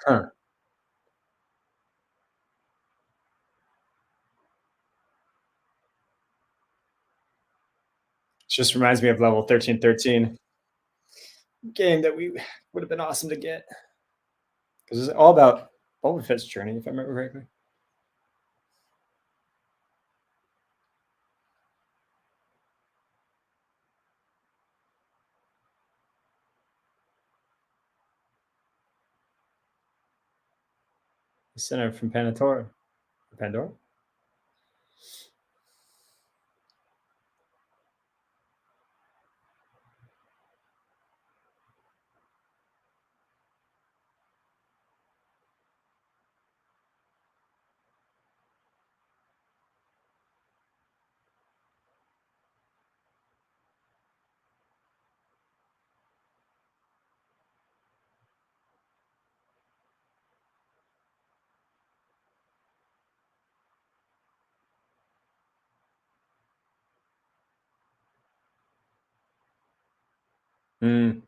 Huh. Just reminds me of level 1313 game that we would have been awesome to get. Because it's all about Boba Fett's journey, if I remember correctly. The center from Pandora. Pandora?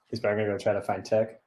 He's probably gonna go try to find tech.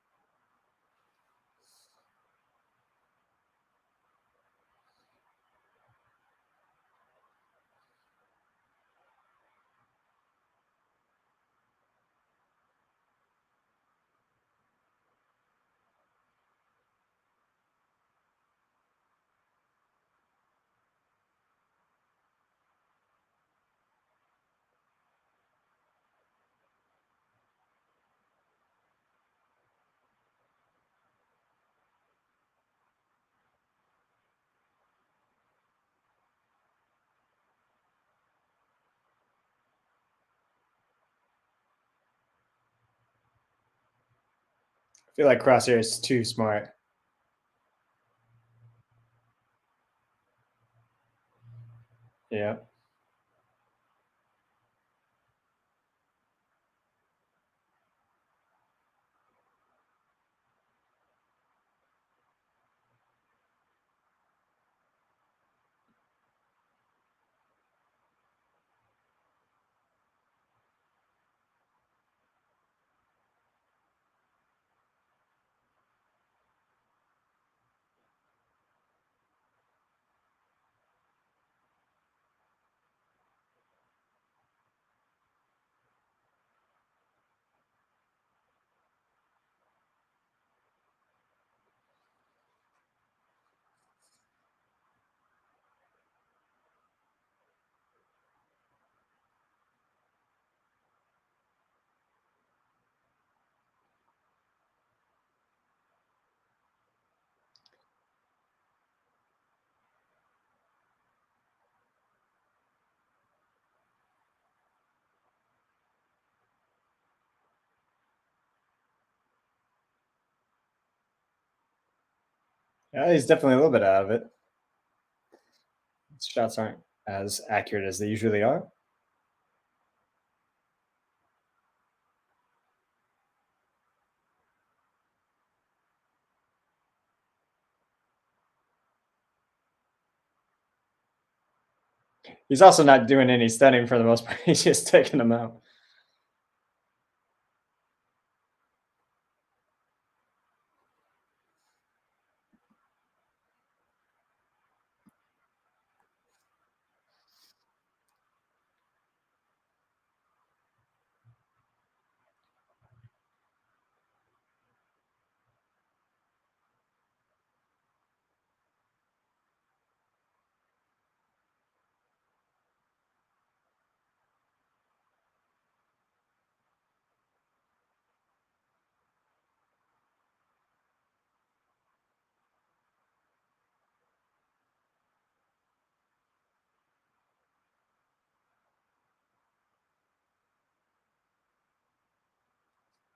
I feel like Crosshair is too smart. Yeah. Yeah, he's definitely a little bit out of it. His shots aren't as accurate as they usually are. He's also not doing any stunning for the most part. He's just taking them out.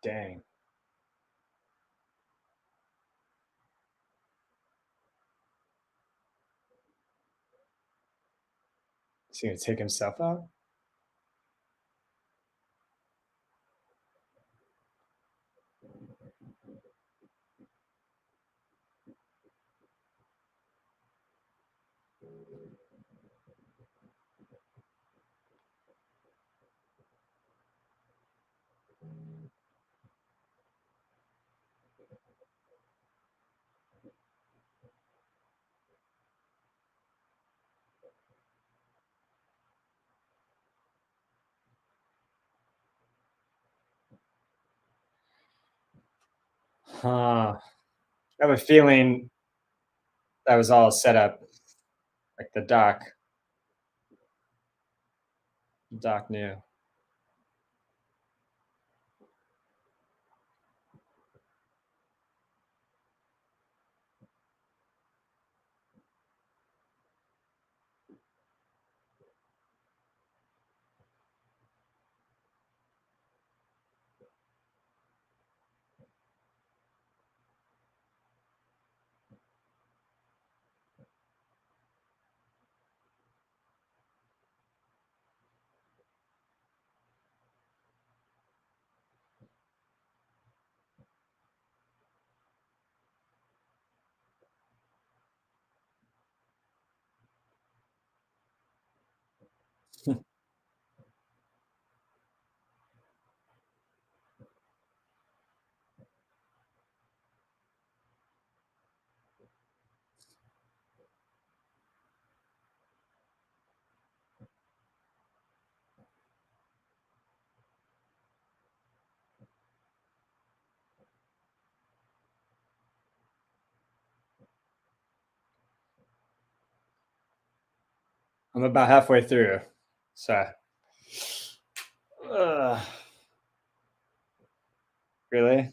Dang. Is he gonna take himself out? Huh. I have a feeling that was all set up, like the doc knew. I'm about halfway through. So, uh, really?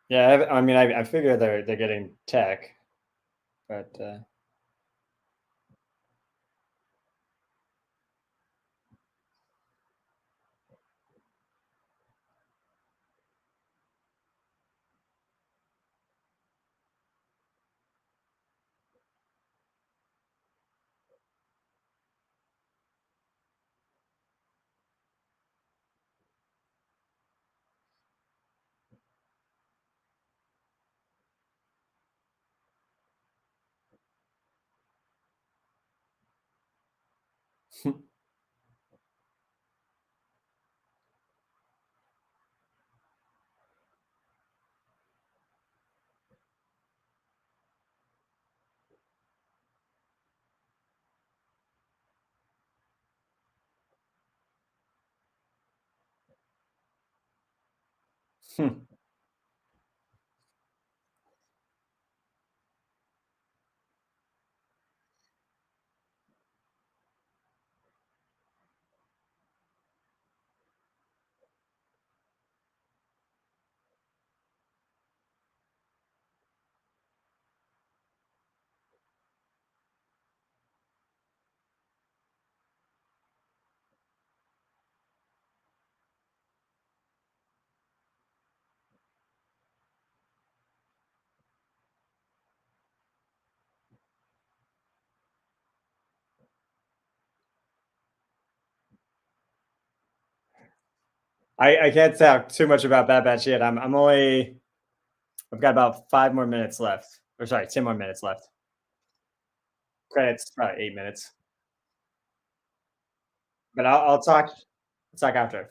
Yeah, I mean, I figure they're getting tech, but I can't talk too much about Bad Batch yet. I'm only I've got about 5 more minutes left. Or sorry, 10 more minutes left. Credits probably 8 minutes, but I'll talk after.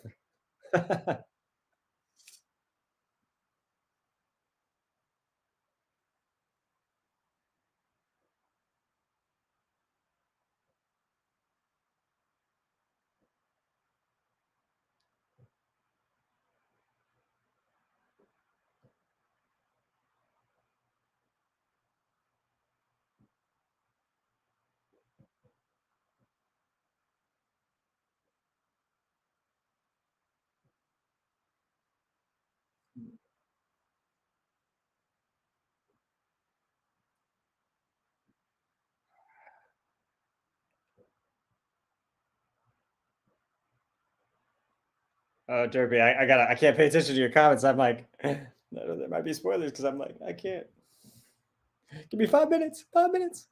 Oh, Derby, I can't pay attention to your comments. I'm like, no, there might be spoilers because I'm like, I can't. Give me 5 minutes. 5 minutes.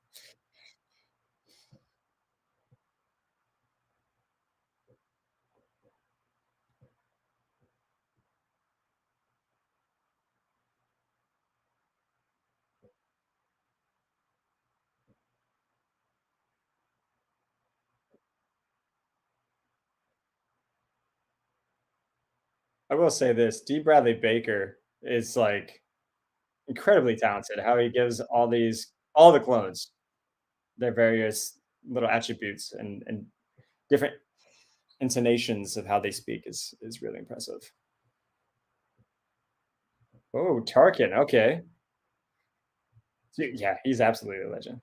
I will say this: D. Bradley Baker is like incredibly talented. How he gives all the clones their various little attributes and different intonations of how they speak is really impressive. Oh, Tarkin. Okay. Yeah, he's absolutely a legend.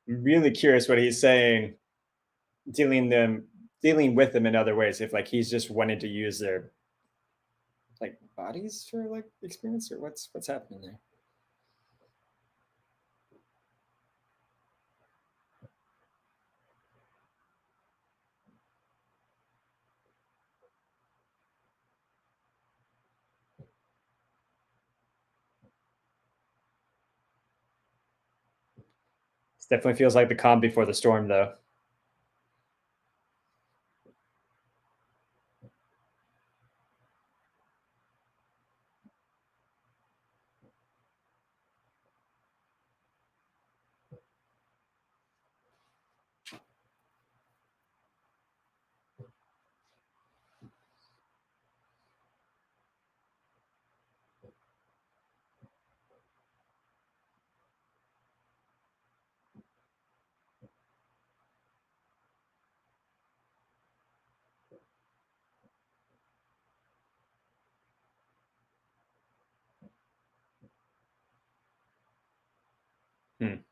I'm really curious what he's saying, dealing them dealing with them in other ways. If like he's just wanted to use their like bodies for like experience, or what's happening there? This definitely feels like the calm before the storm, though. Hmm.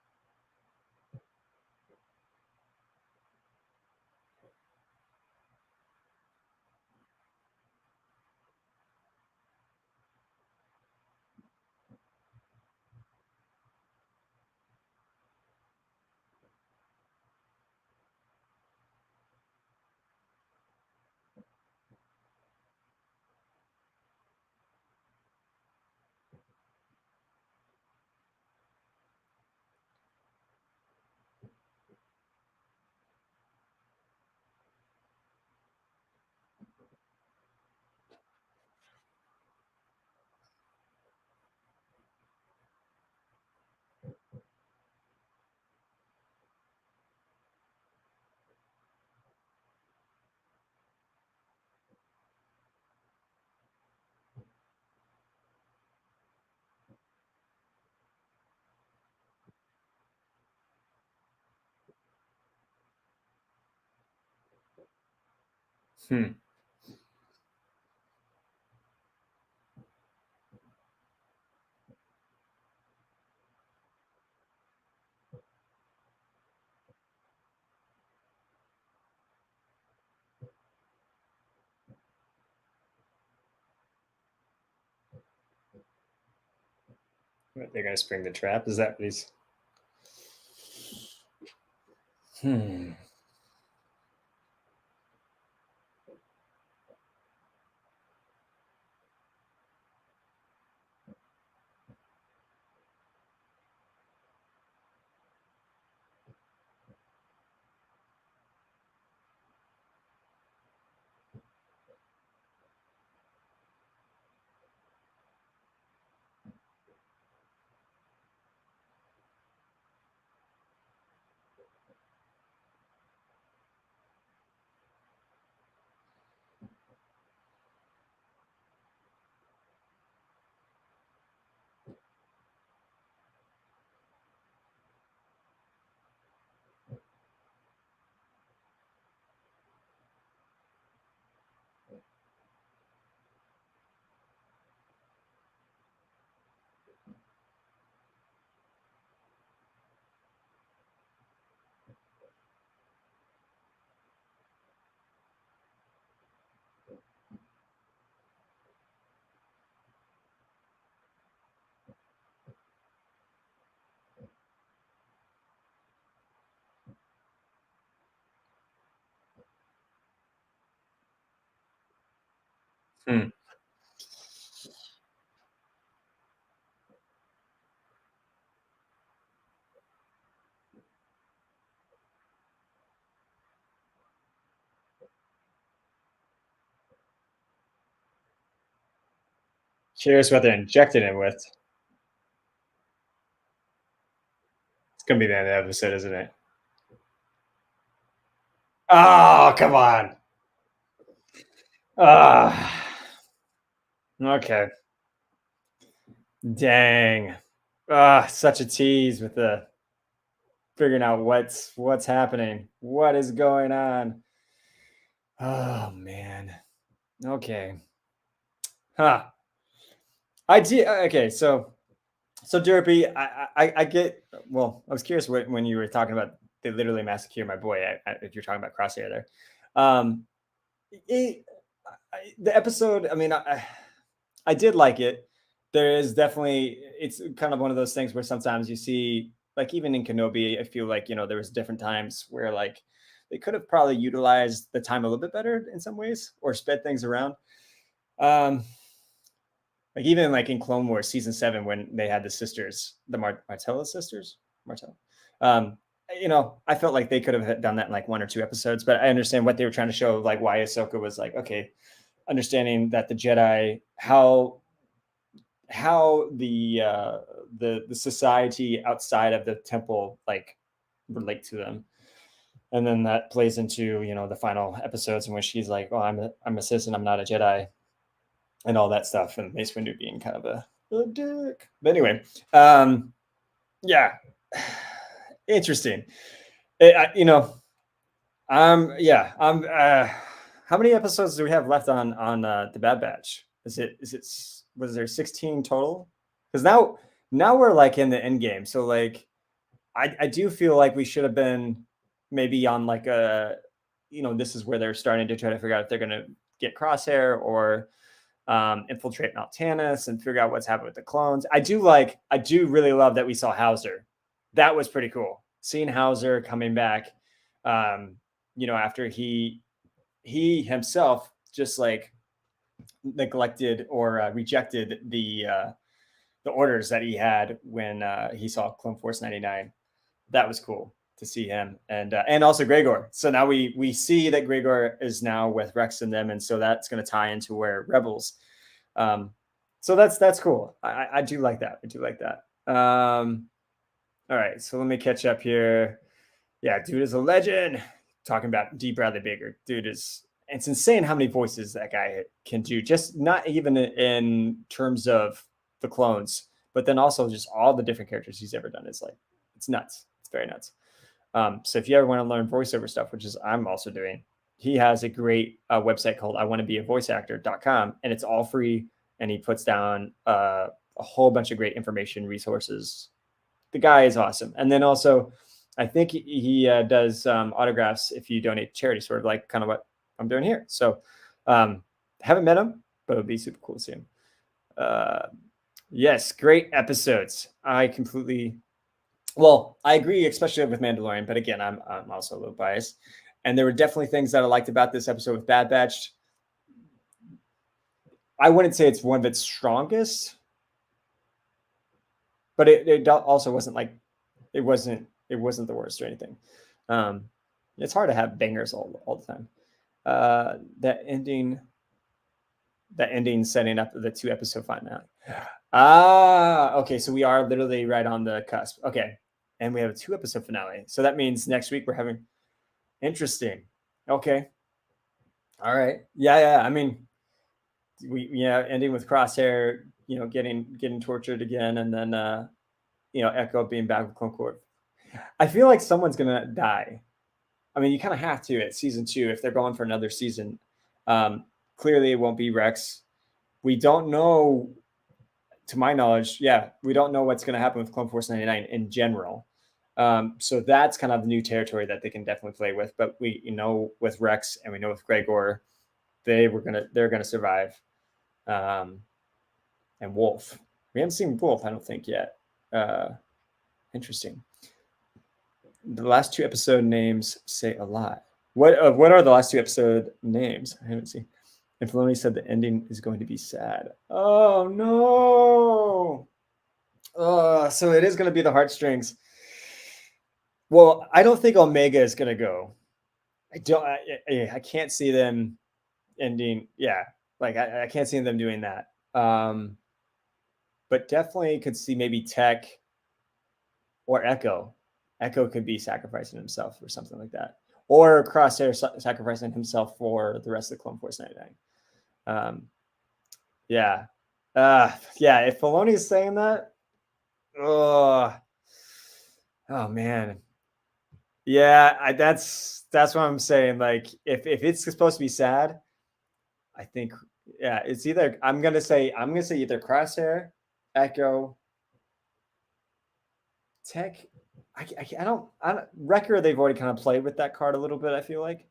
Hmm. They're gonna spring the trap. Is that what he's? Hmm. Hmm. Curious what they're injecting him with. It's gonna be the end of the episode, isn't it? Oh, come on. Ah. Okay. Dang. Ah, such a tease with the figuring out what's happening. What is going on? Oh man. Okay. Huh. I did. Okay. So Derpy, I get. Well, I was curious when you were talking about they literally massacre my boy. If you're talking about Crosshair there, um, it, the episode. I mean, I did like it. There is definitely it's kind of one of those things where sometimes you see like even in Kenobi, I feel like there was different times where like they could have probably utilized the time a little bit better in some ways or sped things around. Um, like even like in Clone Wars season 7 when they had the sisters, the Martella sisters, Martell. Um, I felt like they could have done that in like one or two episodes, but I understand what they were trying to show, like why Ahsoka was like, okay, understanding that the Jedi, how the society outside of the temple like relate to them, and then that plays into the final episodes in which he's like, oh, I'm a citizen, I'm not a Jedi, and all that stuff, and Mace Windu being kind of a dick. But anyway, yeah, interesting. Yeah, how many episodes do we have left on the Bad Batch? Was there 16 total? Because now we're like in the end game. So like I do feel like we should have been maybe on like a, this is where they're starting to try to figure out if they're going to get Crosshair or infiltrate Mount Tannis and figure out what's happened with the clones. I do really love that we saw Hauser. That was pretty cool. Seeing Hauser coming back, after he himself just like neglected or rejected the orders that he had when he saw Clone Force 99. That was cool to see him, and also Gregor. So now we see that Gregor is now with Rex and them, and so that's going to tie into where Rebels. So that's cool. I do like that. I do like that. All right, so let me catch up here. Yeah, dude is a legend. Talking about D. Bradley Baker, dude it's insane how many voices that guy can do. Just not even in terms of the clones, but then also just all the different characters he's ever done. It's nuts. It's very nuts. So if you ever want to learn voiceover stuff, which is I'm also doing, he has a great website called iwannabeavoiceactor.com, and it's all free. And he puts down a whole bunch of great information resources. The guy is awesome. And then also, I think he does autographs if you donate to charity, sort of like kind of what I'm doing here. So haven't met him, but it would be super cool to see him. Yes, great episodes. I agree, especially with Mandalorian, but again, I'm also a little biased. And there were definitely things that I liked about this episode with Bad Batch. I wouldn't say it's one of its strongest, but it also wasn't like it wasn't the worst or anything. It's hard to have bangers all the time. That ending setting up the 2-episode finale. Okay, so we are literally right on the cusp. Okay, and we have a 2-episode finale. So that means next week we're having interesting. Okay. All right. Yeah. I mean, ending with Crosshair, getting tortured again, and then Echo being back with Clone Corps. I feel like someone's gonna die. I mean, you kind of have to at season 2 if they're going for another season. Clearly, it won't be Rex. We don't know, to my knowledge, we don't know what's going to happen with Clone Force 99 in general. So that's kind of the new territory that they can definitely play with. But we with Rex and we know with Gregor, they're gonna survive. And Wolf, we haven't seen Wolf, I don't think yet. Interesting. The last 2 episode names say a lot. What are the last 2 episode names? I haven't seen. And Filoni said the ending is going to be sad. Oh no! So it is going to be the heartstrings. Well, I don't think Omega is going to go. I can't see them ending. Yeah, like I can't see them doing that. But definitely could see maybe Tech or Echo. Echo could be sacrificing himself or something like that. Or Crosshair sacrificing himself for the rest of the Clone Force 99. Yeah. If Filoni is saying that, oh man. Yeah, that's what I'm saying. Like, if it's supposed to be sad, I think it's either I'm gonna say either Crosshair, Echo, Tech. I don't Wrecker. They've already kind of played with that card a little bit, I feel like.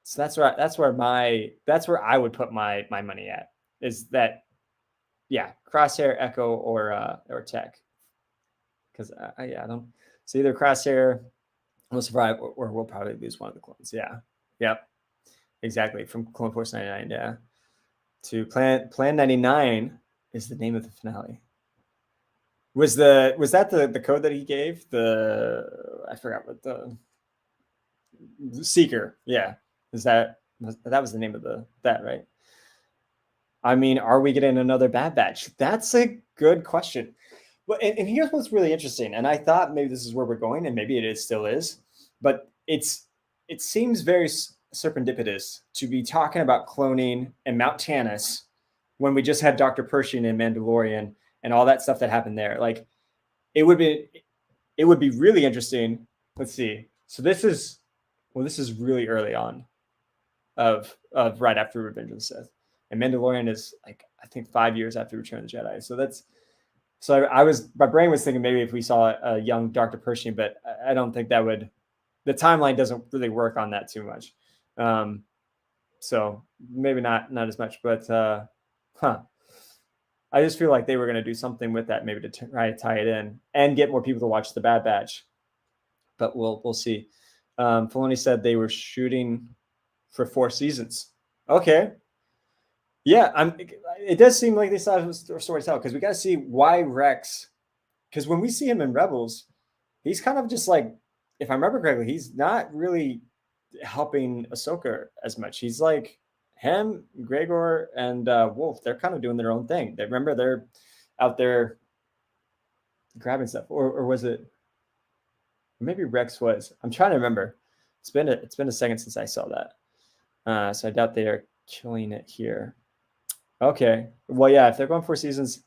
So that's where I would put my money at, is that Crosshair, Echo, or Tech. Because I don't. So either Crosshair will survive, or we'll probably lose one of the clones. Yeah. Yep. Exactly. From Clone Force 99, yeah. To Plan 99 is the name of the finale. Was that the code that he gave? I forgot what the Seeker. Yeah. That was the name of that, right? I mean, are we getting another Bad Batch? That's a good question. Well, and here's what's really interesting. And I thought maybe this is where we're going, and maybe it still is, but it seems very serendipitous to be talking about cloning and Mount Tannis when we just had Dr. Pershing and Mandalorian and all that stuff that happened there. Like, it would be really interesting. Let's see. So this is really early on of right after Revenge of the Sith. And Mandalorian is like, I think 5 years after Return of the Jedi. So So my brain was thinking maybe if we saw a young Dr. Pershing, but I don't think that would. The timeline doesn't really work on that too much. So maybe not as much, but I just feel like they were going to do something with that, maybe to try to tie it in and get more people to watch The Bad Batch. But we'll see. Filoni said they were shooting for 4 seasons. Okay, yeah, It does seem like they still have a story to tell because we got to see why Rex. Because when we see him in Rebels, he's kind of just like, if I remember correctly, he's not really helping Ahsoka as much. He's like him, Gregor, and Wolf. They're kind of doing their own thing. They're out there grabbing stuff, or was it? Maybe Rex was. I'm trying to remember. It's been a second since I saw that. So I doubt they are killing it here. Okay. Well, yeah. If they're going 4 seasons,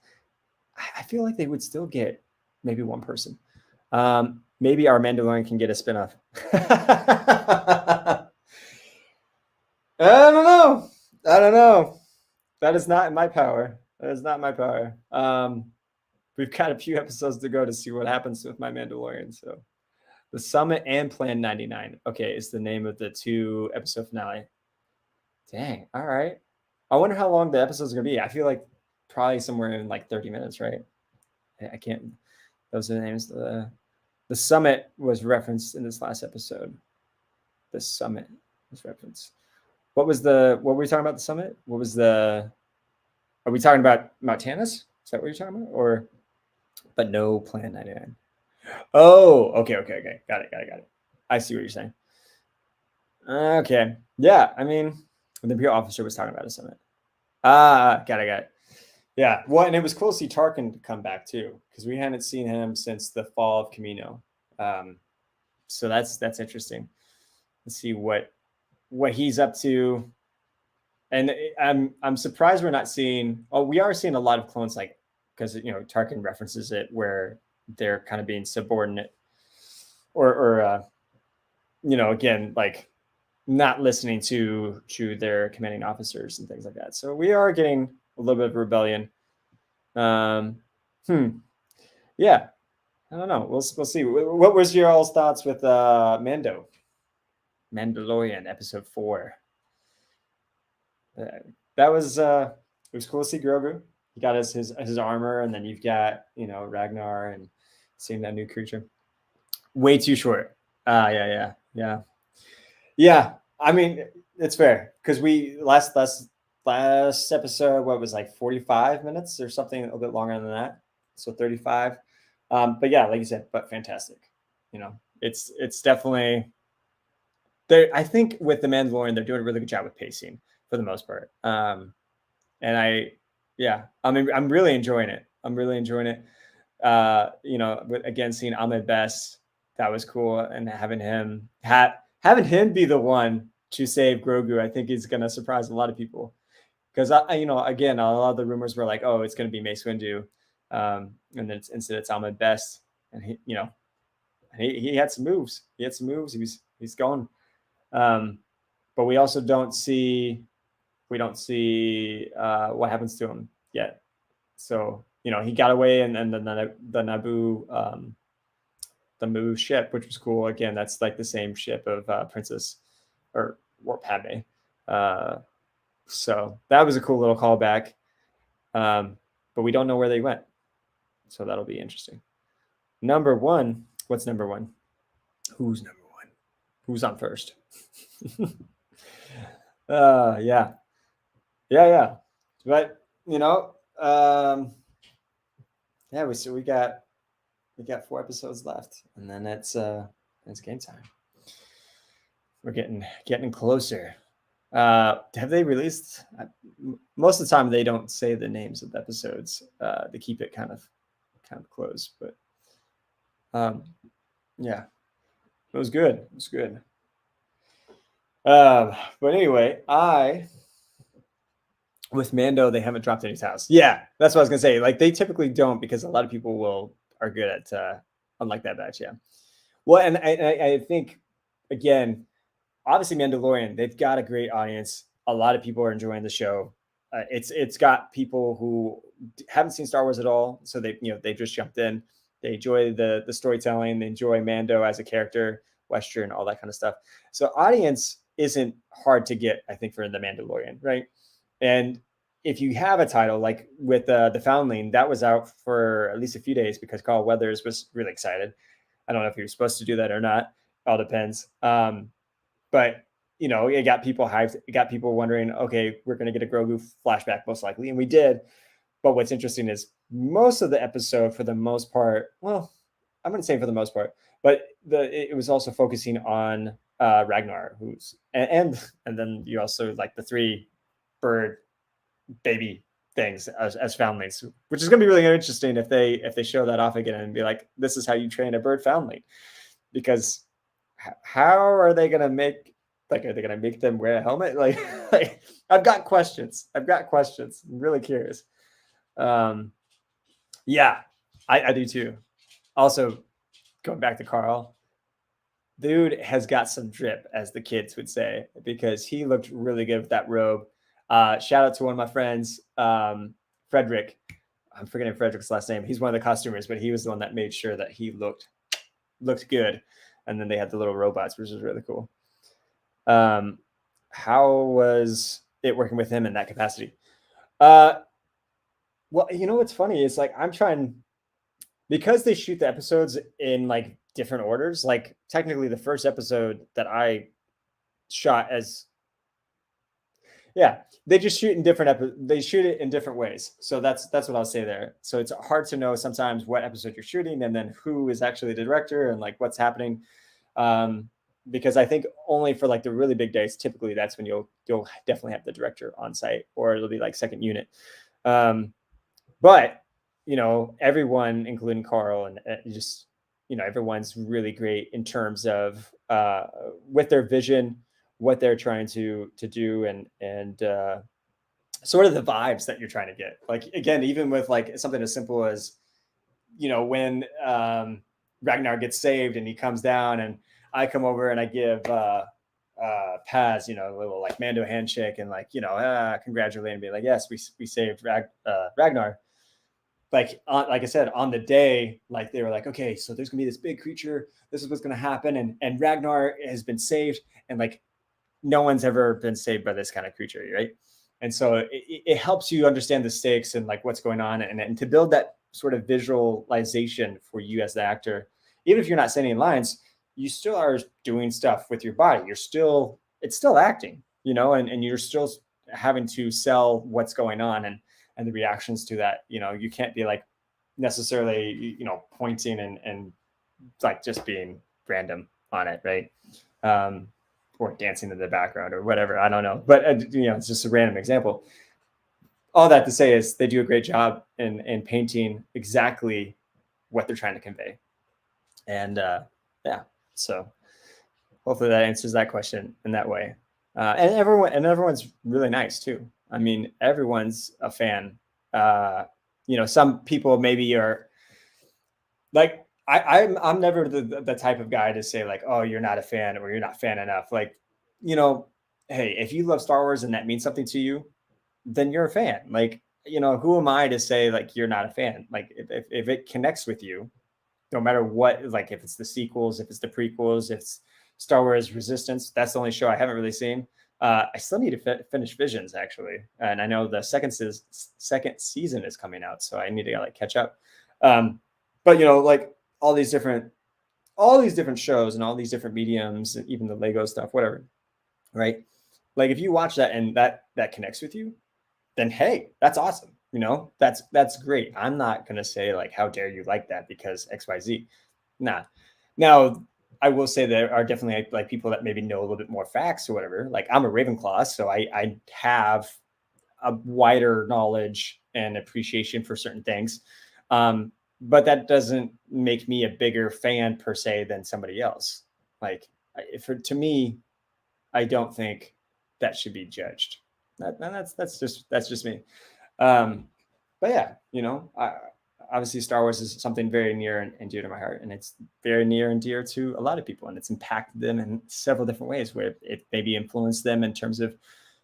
I feel like they would still get maybe one person. Maybe our Mandalorian can get a spinoff. I don't know. That is not in my power. We've got a few episodes to go to see what happens with my Mandalorian. So, The Summit and Plan 99. Okay, is the name of the 2 episode finale. Dang. All right. I wonder how long the episode's gonna be. I feel like probably somewhere in like 30 minutes, right? I can't. Those are the names. The Summit was referenced in this last episode. The Summit was referenced. What were we talking about? The Summit? Are we talking about Mount Tannis? Is that what you're talking about? But no Plan 99. Oh, okay. Got it. I see what you're saying. Okay. Yeah, I mean, the Imperial officer was talking about a Summit. Got it. Yeah, well, and it was cool to see Tarkin come back too, because we hadn't seen him since the fall of Camino. So that's interesting. Let's see what he's up to. And I'm surprised we're not seeing. Oh, we are seeing a lot of clones, like, because Tarkin references it where they're kind of being subordinate, or again, like not listening to their commanding officers and things like that. So we are getting a little bit of rebellion. Yeah, I don't know. We'll see. What was your all's thoughts with Mando? Mandalorian episode 4. That was it was cool to see Grogu. He got his armor, and then you've got Ragnar and seeing that new creature. Way too short. Yeah. I mean, it's fair because we last episode, what was like 45 minutes or something, a little bit longer than that, so 35. But yeah, like you said, but fantastic. It's definitely there. I think with the Mandalorian, they're doing a really good job with pacing for the most part. And I'm really enjoying it. Again, seeing Ahmed Best, that was cool, and having him be the one to save Grogu, I think is going to surprise a lot of people. Because again, a lot of the rumors were like, oh, it's going to be Mace Windu, and then instead it's Ahmed Best, and he had some moves. He's going, but we also don't see what happens to him yet. So he got away, and then the Naboo. The Moo ship, which was cool. Again, that's like the same ship of Princess or Padme. So that was a cool little callback. But we don't know where they went. So that'll be interesting. Number 1. What's number 1? Who's number 1? Who's on first? Yeah. But we got 4 episodes left, and then it's game time. We're getting closer. Have they released? Most of the time, they don't say the names of the episodes. They keep it kind of close, but yeah, it was good. But anyway, with Mando, they haven't dropped any towels. Yeah, that's what I was gonna say. Like, they typically don't, because a lot of people are good at unlike that batch. Yeah. Well, and I think, again, obviously Mandalorian, they've got a great audience. A lot of people are enjoying the show. it's got people who haven't seen Star Wars at all, so they just jumped in. They enjoy the storytelling. They enjoy Mando as a character, Western, all that kind of stuff. So audience isn't hard to get, I think, for the Mandalorian, right? And if you have a title like with the Foundling, that was out for at least a few days because Carl Weathers was really excited. I don't know if he was supposed to do that or not. All depends. But it got people hyped. It got people wondering, okay, we're going to get a Grogu flashback most likely, and we did. But what's interesting is most of the episode, for the most part, well, I'm going to say for the most part, but it was also focusing on Ragnar, who's and then you also like the 3 bird baby things as foundlings, which is going to be really interesting if they show that off again and be like, this is how you train a bird foundling, because how are they going to make, like, are they going to make them wear a helmet? Like I've got questions. I'm really curious. Yeah, I do too. Also, going back to Carl, dude has got some drip, as the kids would say, because he looked really good with that robe. Shout out to one of my friends, Frederick. I'm forgetting Frederick's last name. He's one of the costumers, but he was the one that made sure that he looked good. And then they had the little robots, which was really cool. How was it working with him in that capacity? Well, what's funny is, like, I'm trying, because they shoot the episodes in like different orders. Like, technically, the first episode that I shot as, yeah, they just shoot in they shoot it in different ways. So that's what I'll say there. So it's hard to know sometimes what episode you're shooting and then who is actually the director and like what's happening. Because I think only for like the really big days, typically that's when you'll definitely have the director on site, or it'll be like second unit. But everyone, including Carl, and just everyone's really great in terms of with their vision, what they're trying to do, and sort of the vibes that you're trying to get. Like, again, even with like something as simple as when Ragnar gets saved and he comes down, and I come over and I give Paz, a little like Mando handshake and like congratulate and be like, yes, we saved Ragnar. Like I said, on the day, like they were like, okay, so there's gonna be this big creature. This is what's gonna happen, and Ragnar has been saved, and like no one's ever been saved by this kind of creature, right? And so it helps you understand the stakes and like what's going on, and to build that sort of visualization for you as the actor. Even if you're not saying any lines, you still are doing stuff with your body. It's still acting, and you're still having to sell what's going on and the reactions to that. You can't be like necessarily, pointing and like just being random on it, right? Or dancing in the background or whatever. I don't know, but it's just a random example. All that to say is they do a great job in painting exactly what they're trying to convey. And yeah, so hopefully that answers that question in that way. And everyone's really nice too. I mean, everyone's a fan. Some people maybe are like, I'm never the type of guy to say like, oh, you're not a fan or you're not fan enough. Like, hey, if you love Star Wars and that means something to you, then you're a fan. Like, who am I to say like you're not a fan? Like, if it connects with you, no matter what, like if it's the sequels, if it's the prequels, if it's Star Wars Resistance, that's the only show I haven't really seen. I still need to finish Visions, actually, and I know the second season is coming out, so I need to like catch up. But like all these different shows and all these different mediums, even the Lego stuff, whatever, right? Like if you watch that and that connects with you, then hey, that's awesome. That's great. I'm not gonna say like, how dare you like that because XYZ. Nah. Now, I will say there are definitely like people that maybe know a little bit more facts or whatever. Like I'm a Ravenclaw, so I have a wider knowledge and appreciation for certain things. But that doesn't make me a bigger fan per se than somebody else. Like, to me, I don't think that should be judged. That's just me. But yeah, obviously Star Wars is something very near and dear to my heart, and it's very near and dear to a lot of people, and it's impacted them in several different ways where it maybe influenced them in terms of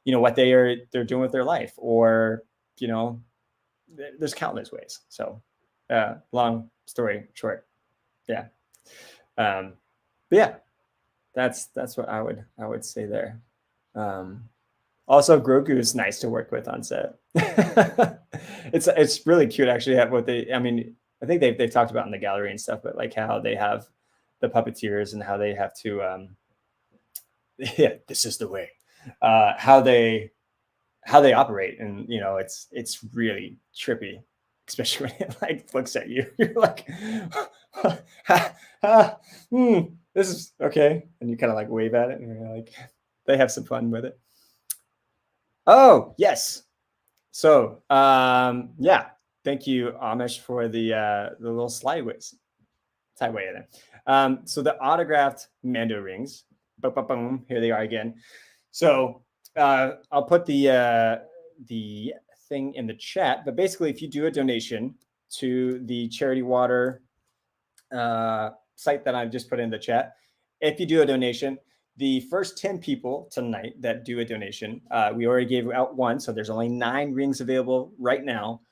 what they're doing with their life, or there's countless ways. So long story short, yeah. But yeah, that's what I would say there. Also, Grogu is nice to work with on set. It's really cute actually. What I mean, I think they've talked about in the gallery and stuff, but like how they have the puppeteers and how they have to yeah, this is the way, how they operate, and it's really trippy, especially when it like looks at you. You're like, this is okay, and you kind of like wave at it, and you're like, they have some fun with it. Oh yes, so yeah, thank you, Amish, for the little slideways sideway in it. So the autographed Mando rings, boom, boom, boom, here they are again. So I'll put the thing in the chat, but basically, if you do a donation to the Charity Water site that I just put in the chat, if you do a donation, the first 10 people tonight that do a donation, we already gave out one, so there's only 9 rings available right now.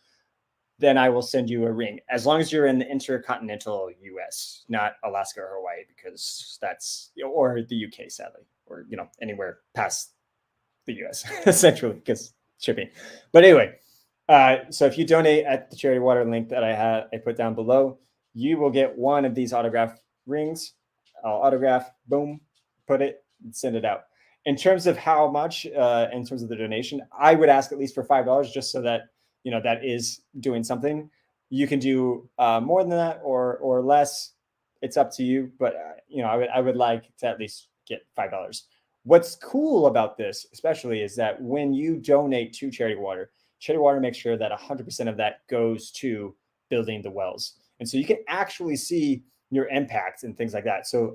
Then I will send you a ring, as long as you're in the intercontinental US, not Alaska or Hawaii, because that's, or the UK, sadly, or anywhere past the US, essentially, because shipping. But anyway, so if you donate at the Charity Water link that I put down below, you will get one of these autograph rings. I'll autograph, boom, put it, and send it out. In terms of how much, in terms of the donation, I would ask at least for $5, just so that that is doing something. You can do more than that or less. It's up to you, but I would like to at least get $5. What's cool about this, especially, is that when you donate to Charity Water makes sure that 100% of that goes to building the wells, and so you can actually see your impact and things like that. So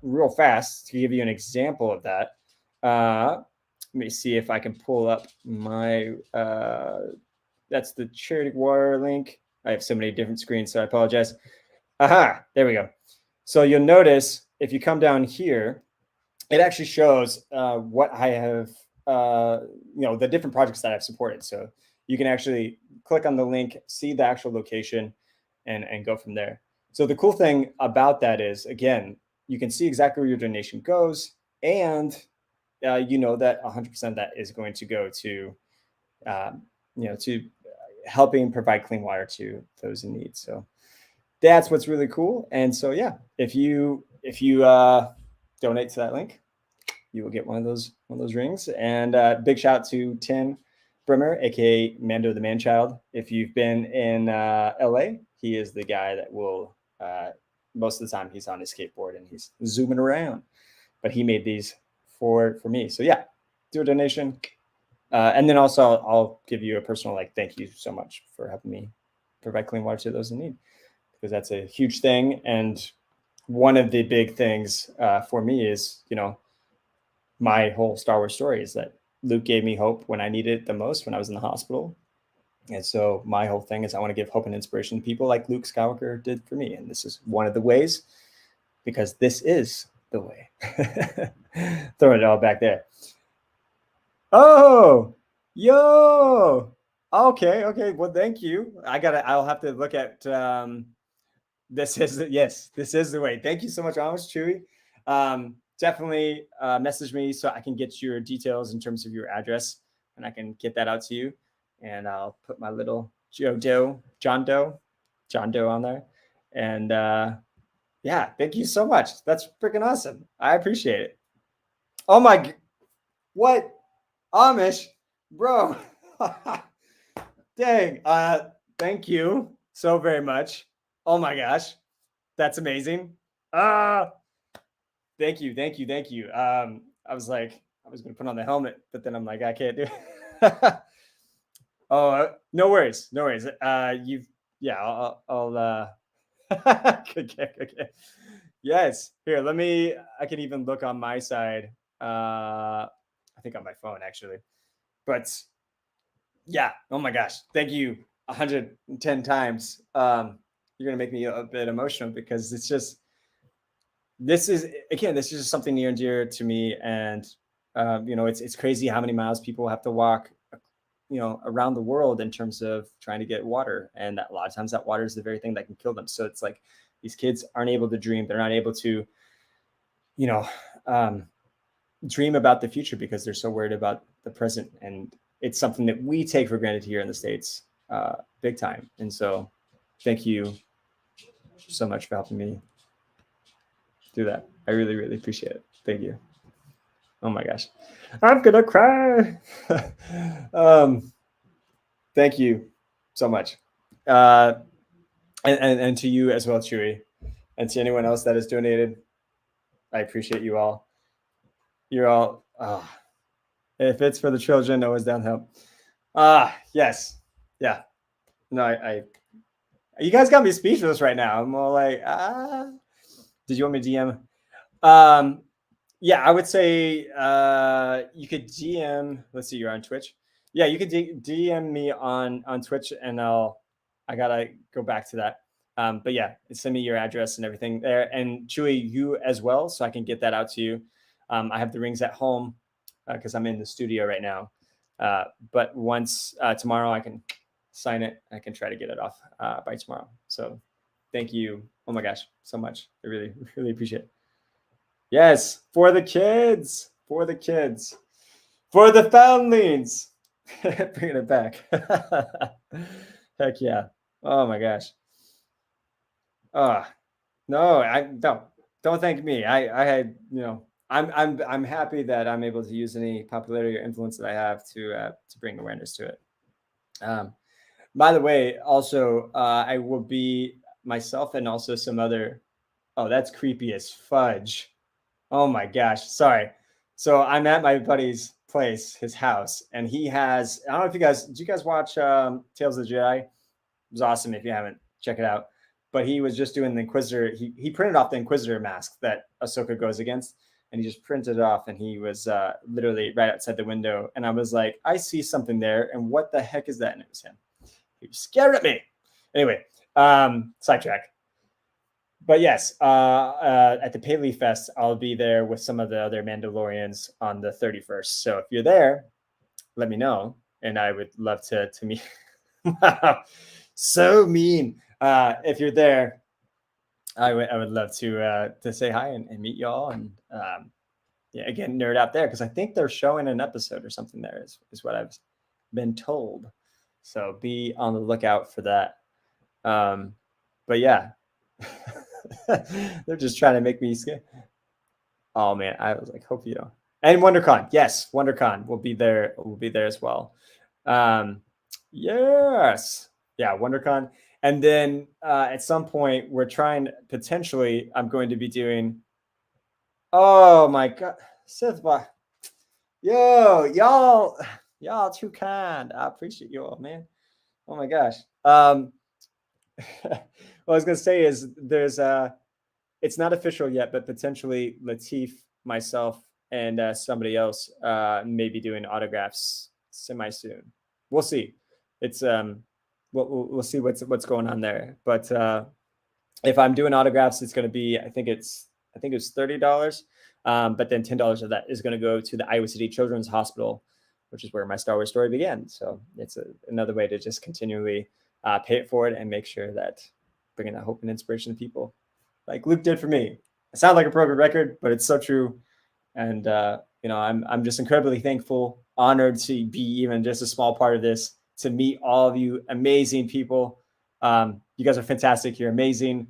real fast, to give you an example of that, let me see if I can pull up my that's the Charity Water link. I have so many different screens, so I apologize. Aha, there we go. So you'll notice if you come down here, it actually shows what I have, the different projects that I've supported. So you can actually click on the link, see the actual location, and go from there. So the cool thing about that is, again, you can see exactly where your donation goes, and you know that 100% of that is going to go to, to helping provide clean water to those in need. So that's what's really cool. And so yeah, if you donate to that link, you will get one of those rings. And big shout out to Tim Brimmer, aka Mando the Manchild. If you've been in LA, he is the guy that will most of the time he's on his skateboard and he's zooming around. But he made these for me. So yeah, do a donation. And then also I'll give you a personal thank you so much for helping me provide clean water to those in need, because that's a huge thing. And one of the big things for me is, my whole Star Wars story is that Luke gave me hope when I needed it the most, when I was in the hospital. And so my whole thing is I want to give hope and inspiration to people like Luke Skywalker did for me. And this is one of the ways, because this is the way. Throw it all back there. Oh, yo. Okay. Well, thank you. I'll have to look at, this is the way. Thank you so much, Amish Chewy. Definitely message me so I can get your details in terms of your address, and I can get that out to you. And I'll put my little John Doe on there. And yeah, thank you so much. That's freaking awesome. I appreciate it. Oh my, what? Amish, bro. Dang. Thank you so very much. Oh my gosh, that's amazing. Thank you. I was like, I was gonna put on the helmet, but then I'm like, I can't do it. Oh, no worries. I'll okay. Yes, here, I can even look on my side. I think on my phone actually, but yeah, oh my gosh, thank you 110 times. You're gonna make me a bit emotional, because this is just something near and dear to me. And It's crazy how many miles people have to walk, around the world in terms of trying to get water, and that a lot of times that water is the very thing that can kill them. So it's like these kids aren't able to dream. They're not able to, you know, um, dream about the future because they're so worried about the present, and it's something that we take for granted here in the States, big time. And so thank you so much for helping me do that. I really, really appreciate it. Thank you. Oh my gosh, I'm gonna cry. um, thank you so much, uh, and to you as well, Chewy, and to anyone else that has donated. I appreciate you all. You're all. If it's for the children, always down help. Yes, yeah. No, I. You guys got me speechless right now. I'm all like, Did you want me to DM? Yeah, I would say you could DM. Let's see, you're on Twitch. Yeah, you could DM me on Twitch, and I gotta go back to that. But yeah, send me your address and everything there, and Chewy, you as well, so I can get that out to you. I have the rings at home because I'm in the studio right now. But once tomorrow, I can sign it. I can try to get it off by tomorrow. So thank you. Oh my gosh, so much. I really, really appreciate it. Yes, for the kids, for the kids, for the foundlings. Bringing it back. Heck yeah. Oh my gosh. No, I don't thank me. I had, I'm happy that I'm able to use any popularity or influence that I have to bring awareness to it. Um, by the way, also I will be myself and also some other. Oh, that's creepy as fudge. Oh my gosh. Sorry. So I'm at my buddy's place, his house, and he has. I don't know if you guys. Did you guys watch Tales of the Jedi? It was awesome. If you haven't, check it out. But he was just doing the Inquisitor. He printed off the Inquisitor mask that Ahsoka goes against, and he just printed it off, and he was literally right outside the window. And I was like, I see something there, and what the heck is that? And it was him. He was scared at me. Anyway, sidetrack. But yes, at the Paley Fest, I'll be there with some of the other Mandalorians on the 31st. So if you're there, let me know, and I would love to meet. So mean. If you're there, I would love to say hi and meet y'all, and yeah, again, nerd out there because I think they're showing an episode or something there is what I've been told. So be on the lookout for that. But yeah. They're just trying to make me scared. Oh man, I was like, hope you don't. And WonderCon, yes, WonderCon will be there. Will be there as well. Yes, yeah, WonderCon, and then at some point we're trying. Potentially, I'm going to be doing. Oh my god, Sith, yo, y'all too kind. I appreciate you all, man. Oh my gosh. What I was gonna say is there's it's not official yet, but potentially Latif, myself, and somebody else may be doing autographs semi soon. We'll see. It's we'll see what's going on there. But if I'm doing autographs, it's going to be I think it's $30, but then $10 of that is going to go to the Iowa City Children's Hospital, which is where my Star Wars story began. So it's another way to just continually pay it forward and make sure that bringing that hope and inspiration to people, like Luke did for me. I sound like a broken record, but it's so true. And I'm just incredibly thankful, honored to be even just a small part of this, to meet all of you amazing people. You guys are fantastic. You're amazing.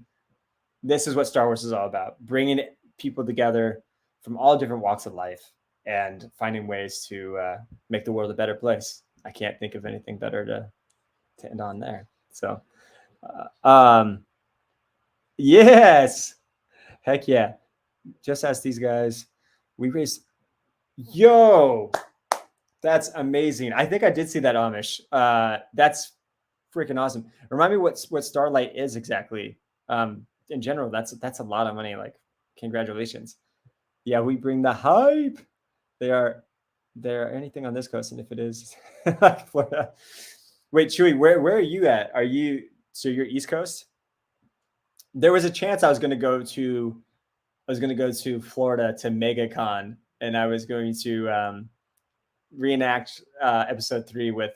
This is what Star Wars is all about: bringing people together from all different walks of life and finding ways to make the world a better place. I can't think of anything better to end on there. So, yes, heck yeah. Just ask these guys. We raised. Yo, that's amazing. I think I did see that Amish. That's freaking awesome. Remind me what Starlight is exactly. In general, that's a lot of money. Like, congratulations. Yeah, we bring the hype. They are there anything on this coast, and if it is like Florida. Wait, Chewy, where are you at? Are you so you're East Coast? There was a chance I was gonna go to Florida to MegaCon, and I was going to reenact episode 3 with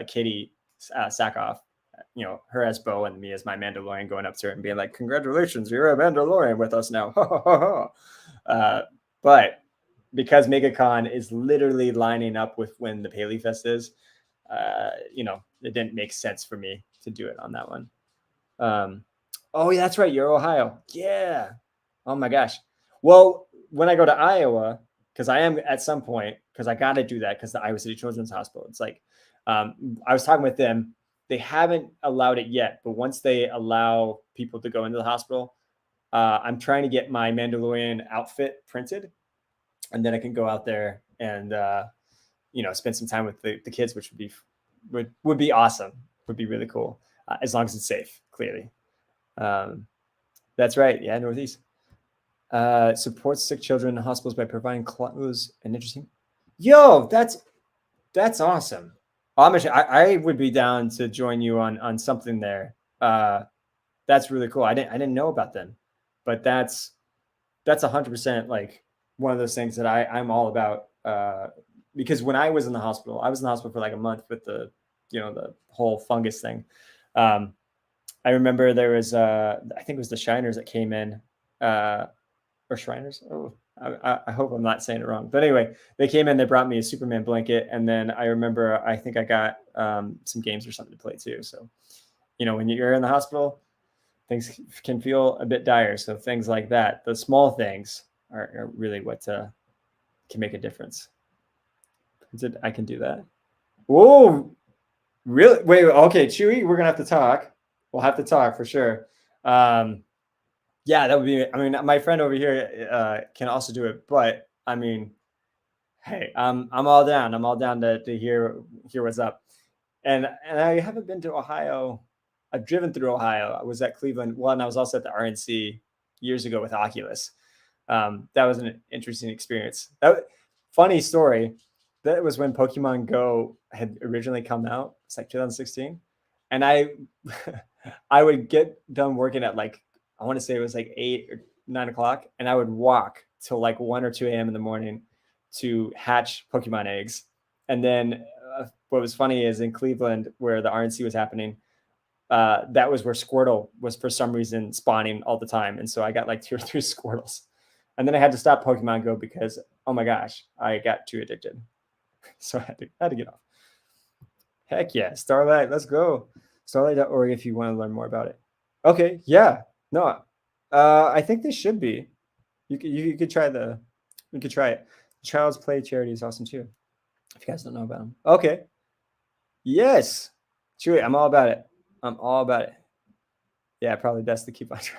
Katie Sackhoff. You know, her as Bo and me as my Mandalorian, going up to her and being like, "Congratulations, you're a Mandalorian with us now." But because MegaCon is literally lining up with when the Paley Fest is, you know, it didn't make sense for me to do it on that one. Oh yeah, that's right. You're Ohio. Yeah. Oh my gosh. Well, when I go to Iowa, because I am at some point, because I got to do that because the Iowa City Children's Hospital. It's like, I was talking with them. They haven't allowed it yet, but once they allow people to go into the hospital, I'm trying to get my Mandalorian outfit printed, and then I can go out there and you know, spend some time with the kids, which would be awesome. Would be really cool, as long as it's safe. Clearly, that's right. Yeah, Northeast supports sick children in hospitals by providing clothes and interesting. Yo, that's awesome. I would be down to join you on something there. That's really cool. I didn't know about them, but that's 100% like one of those things that I'm all about. Because when I was in the hospital, I was in the hospital for like a month with the, you know, the whole fungus thing. I remember there was I think it was the Shiners that came in, or Shriners. Oh, I hope I'm not saying it wrong. But anyway, they came in, they brought me a Superman blanket, and then I remember I think I got some games or something to play too. So, you know, when you're in the hospital, things can feel a bit dire. So things like that, the small things are really what can make a difference. I can do that. Whoa, really? Wait, okay, Chewy, we're gonna have to talk. We'll have to talk for sure. Yeah, that would be. I mean, my friend over here can also do it, but I mean, hey, I'm all down. I'm all down to hear what's up. And I haven't been to Ohio. I've driven through Ohio. I was at Cleveland. Well, and I was also at the RNC years ago with Oculus. That was an interesting experience. Funny story. That was when Pokemon Go had originally come out. It's like 2016, and I would get done working at like, I want to say it was like 8 or 9 o'clock, and I would walk till like 1 or 2 a.m. in the morning to hatch Pokemon eggs. And then what was funny is in Cleveland, where the RNC was happening, that was where Squirtle was for some reason spawning all the time, and so I got like 2 or 3 Squirtles, and then I had to stop Pokemon Go because, oh my gosh, I got too addicted, so I had to get off. Heck yeah, Starlight, let's go. Starlight.org if you want to learn more about it. Okay, yeah, no, I think they should be. You could try it. Child's Play charity is awesome too. If you guys don't know about them, okay. Yes, Chewy, I'm all about it. I'm all about it. Yeah, probably best to keep on trying.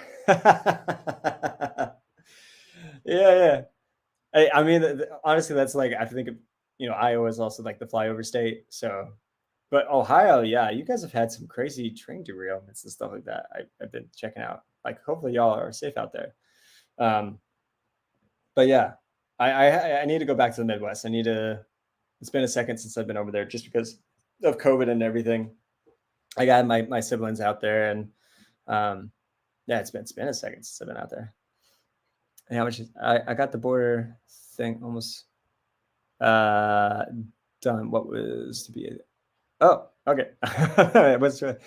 Yeah. I mean, honestly, that's like, I think, you know, Iowa is also like the flyover state. So, but Ohio, yeah, you guys have had some crazy train derailments and stuff like that. I've been checking out. Like, hopefully, y'all are safe out there. But yeah, I need to go back to the Midwest. I need to. It's been a second since I've been over there, just because of COVID and everything. I got my siblings out there, and yeah, it's been a second since I've been out there. And how much I got the border thing almost done. What was to be? Oh, okay. What's oh,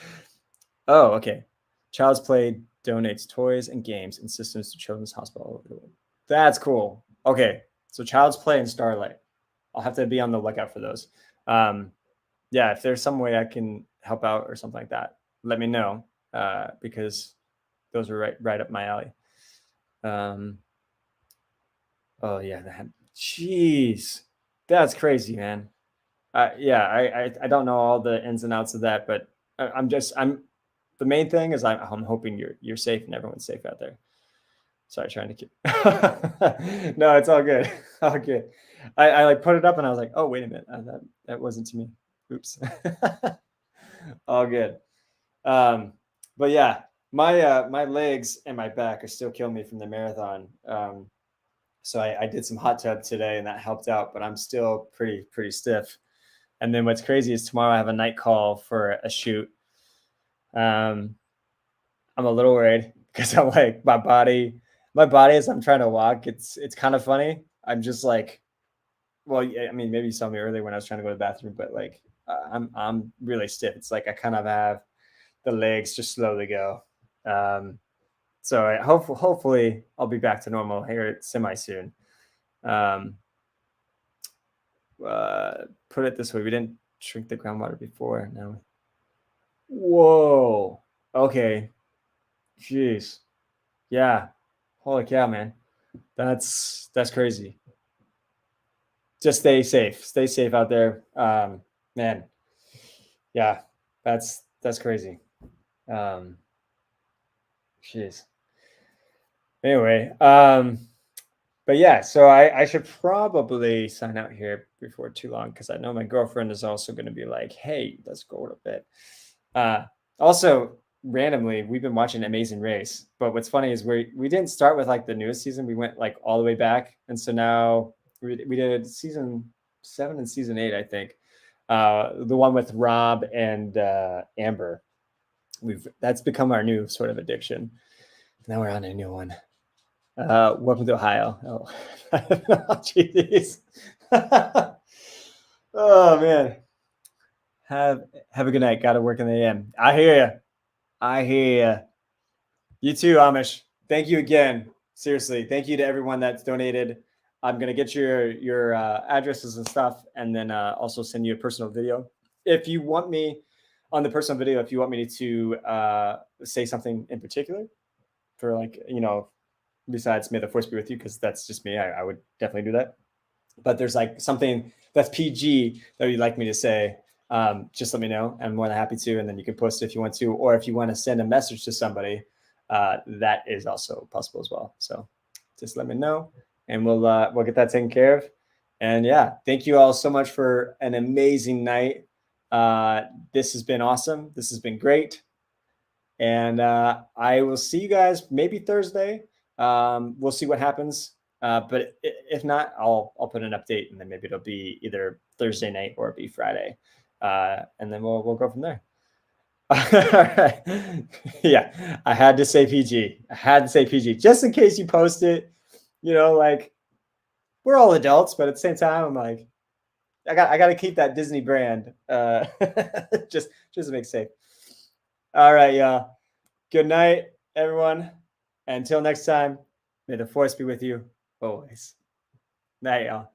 okay. Child's Play donates toys and games and systems to children's hospital all over the world. That's cool. Okay, so Child's Play and Starlight. I'll have to be on the lookout for those. Yeah, if there's some way I can help out or something like that, let me know, because those are right up my alley. Oh yeah, jeez, that's crazy, man. Yeah, I don't know all the ins and outs of that, but I'm the main thing is I'm hoping you're safe and everyone's safe out there. Sorry, trying to keep. No, it's all good. All good. I like put it up and I was like, oh wait a minute, that wasn't to me. Oops. All good. But yeah, my legs and my back are still killing me from the marathon. So I did some hot tub today and that helped out, but I'm still pretty stiff. And then what's crazy is tomorrow I have a night call for a shoot. I'm a little worried because I'm like my body as I'm trying to walk, it's kind of funny. I'm just like, well, yeah, I mean, maybe you saw me earlier when I was trying to go to the bathroom, but like, I'm really stiff. It's like I kind of have the legs just slowly go. Um, so hopefully I'll be back to normal here semi soon. Um, put it this way: we didn't drink the groundwater before. Now, whoa, okay, jeez, yeah, holy cow, man, that's crazy. Just stay safe out there, man. Yeah, that's crazy. Um, jeez. Anyway, but yeah, so I should probably sign out here before too long because I know my girlfriend is also going to be like, "Hey, let's go to bed." Uh, Also, randomly, we've been watching Amazing Race, but what's funny is we didn't start with like the newest season. We went like all the way back, and so now we did season 7 and season 8, I think. The one with Rob and Amber. We've That's become our new sort of addiction. Now we're on a new one. Welcome to Ohio. Oh, jeez. Oh man. Have a good night. Got to work in the AM. I hear you. I hear you. You too, Amish. Thank you again. Seriously, thank you to everyone that's donated. I'm gonna get your addresses and stuff, and then also send you a personal video. If you want me on the personal video, if you want me to say something in particular for like besides "May the Force be with you," because that's just me. I would definitely do that. But there's like something that's PG that you'd like me to say, just let me know. I'm more than happy to. And then you can post it if you want to, or if you want to send a message to somebody, that is also possible as well. So just let me know, and we'll get that taken care of. And yeah, thank you all so much for an amazing night. This has been awesome. This has been great. And I will see you guys maybe Thursday. We'll see what happens. But if not, I'll put an update, and then maybe it'll be either Thursday night or it'll be Friday, and then we'll go from there. All right. Yeah, I had to say PG. I had to say PG just in case you post it. Like we're all adults, but at the same time, I'm like, I got to keep that Disney brand, just to make safe. All right, y'all. Good night, everyone. Until next time, may the force be with you always. Night, y'all.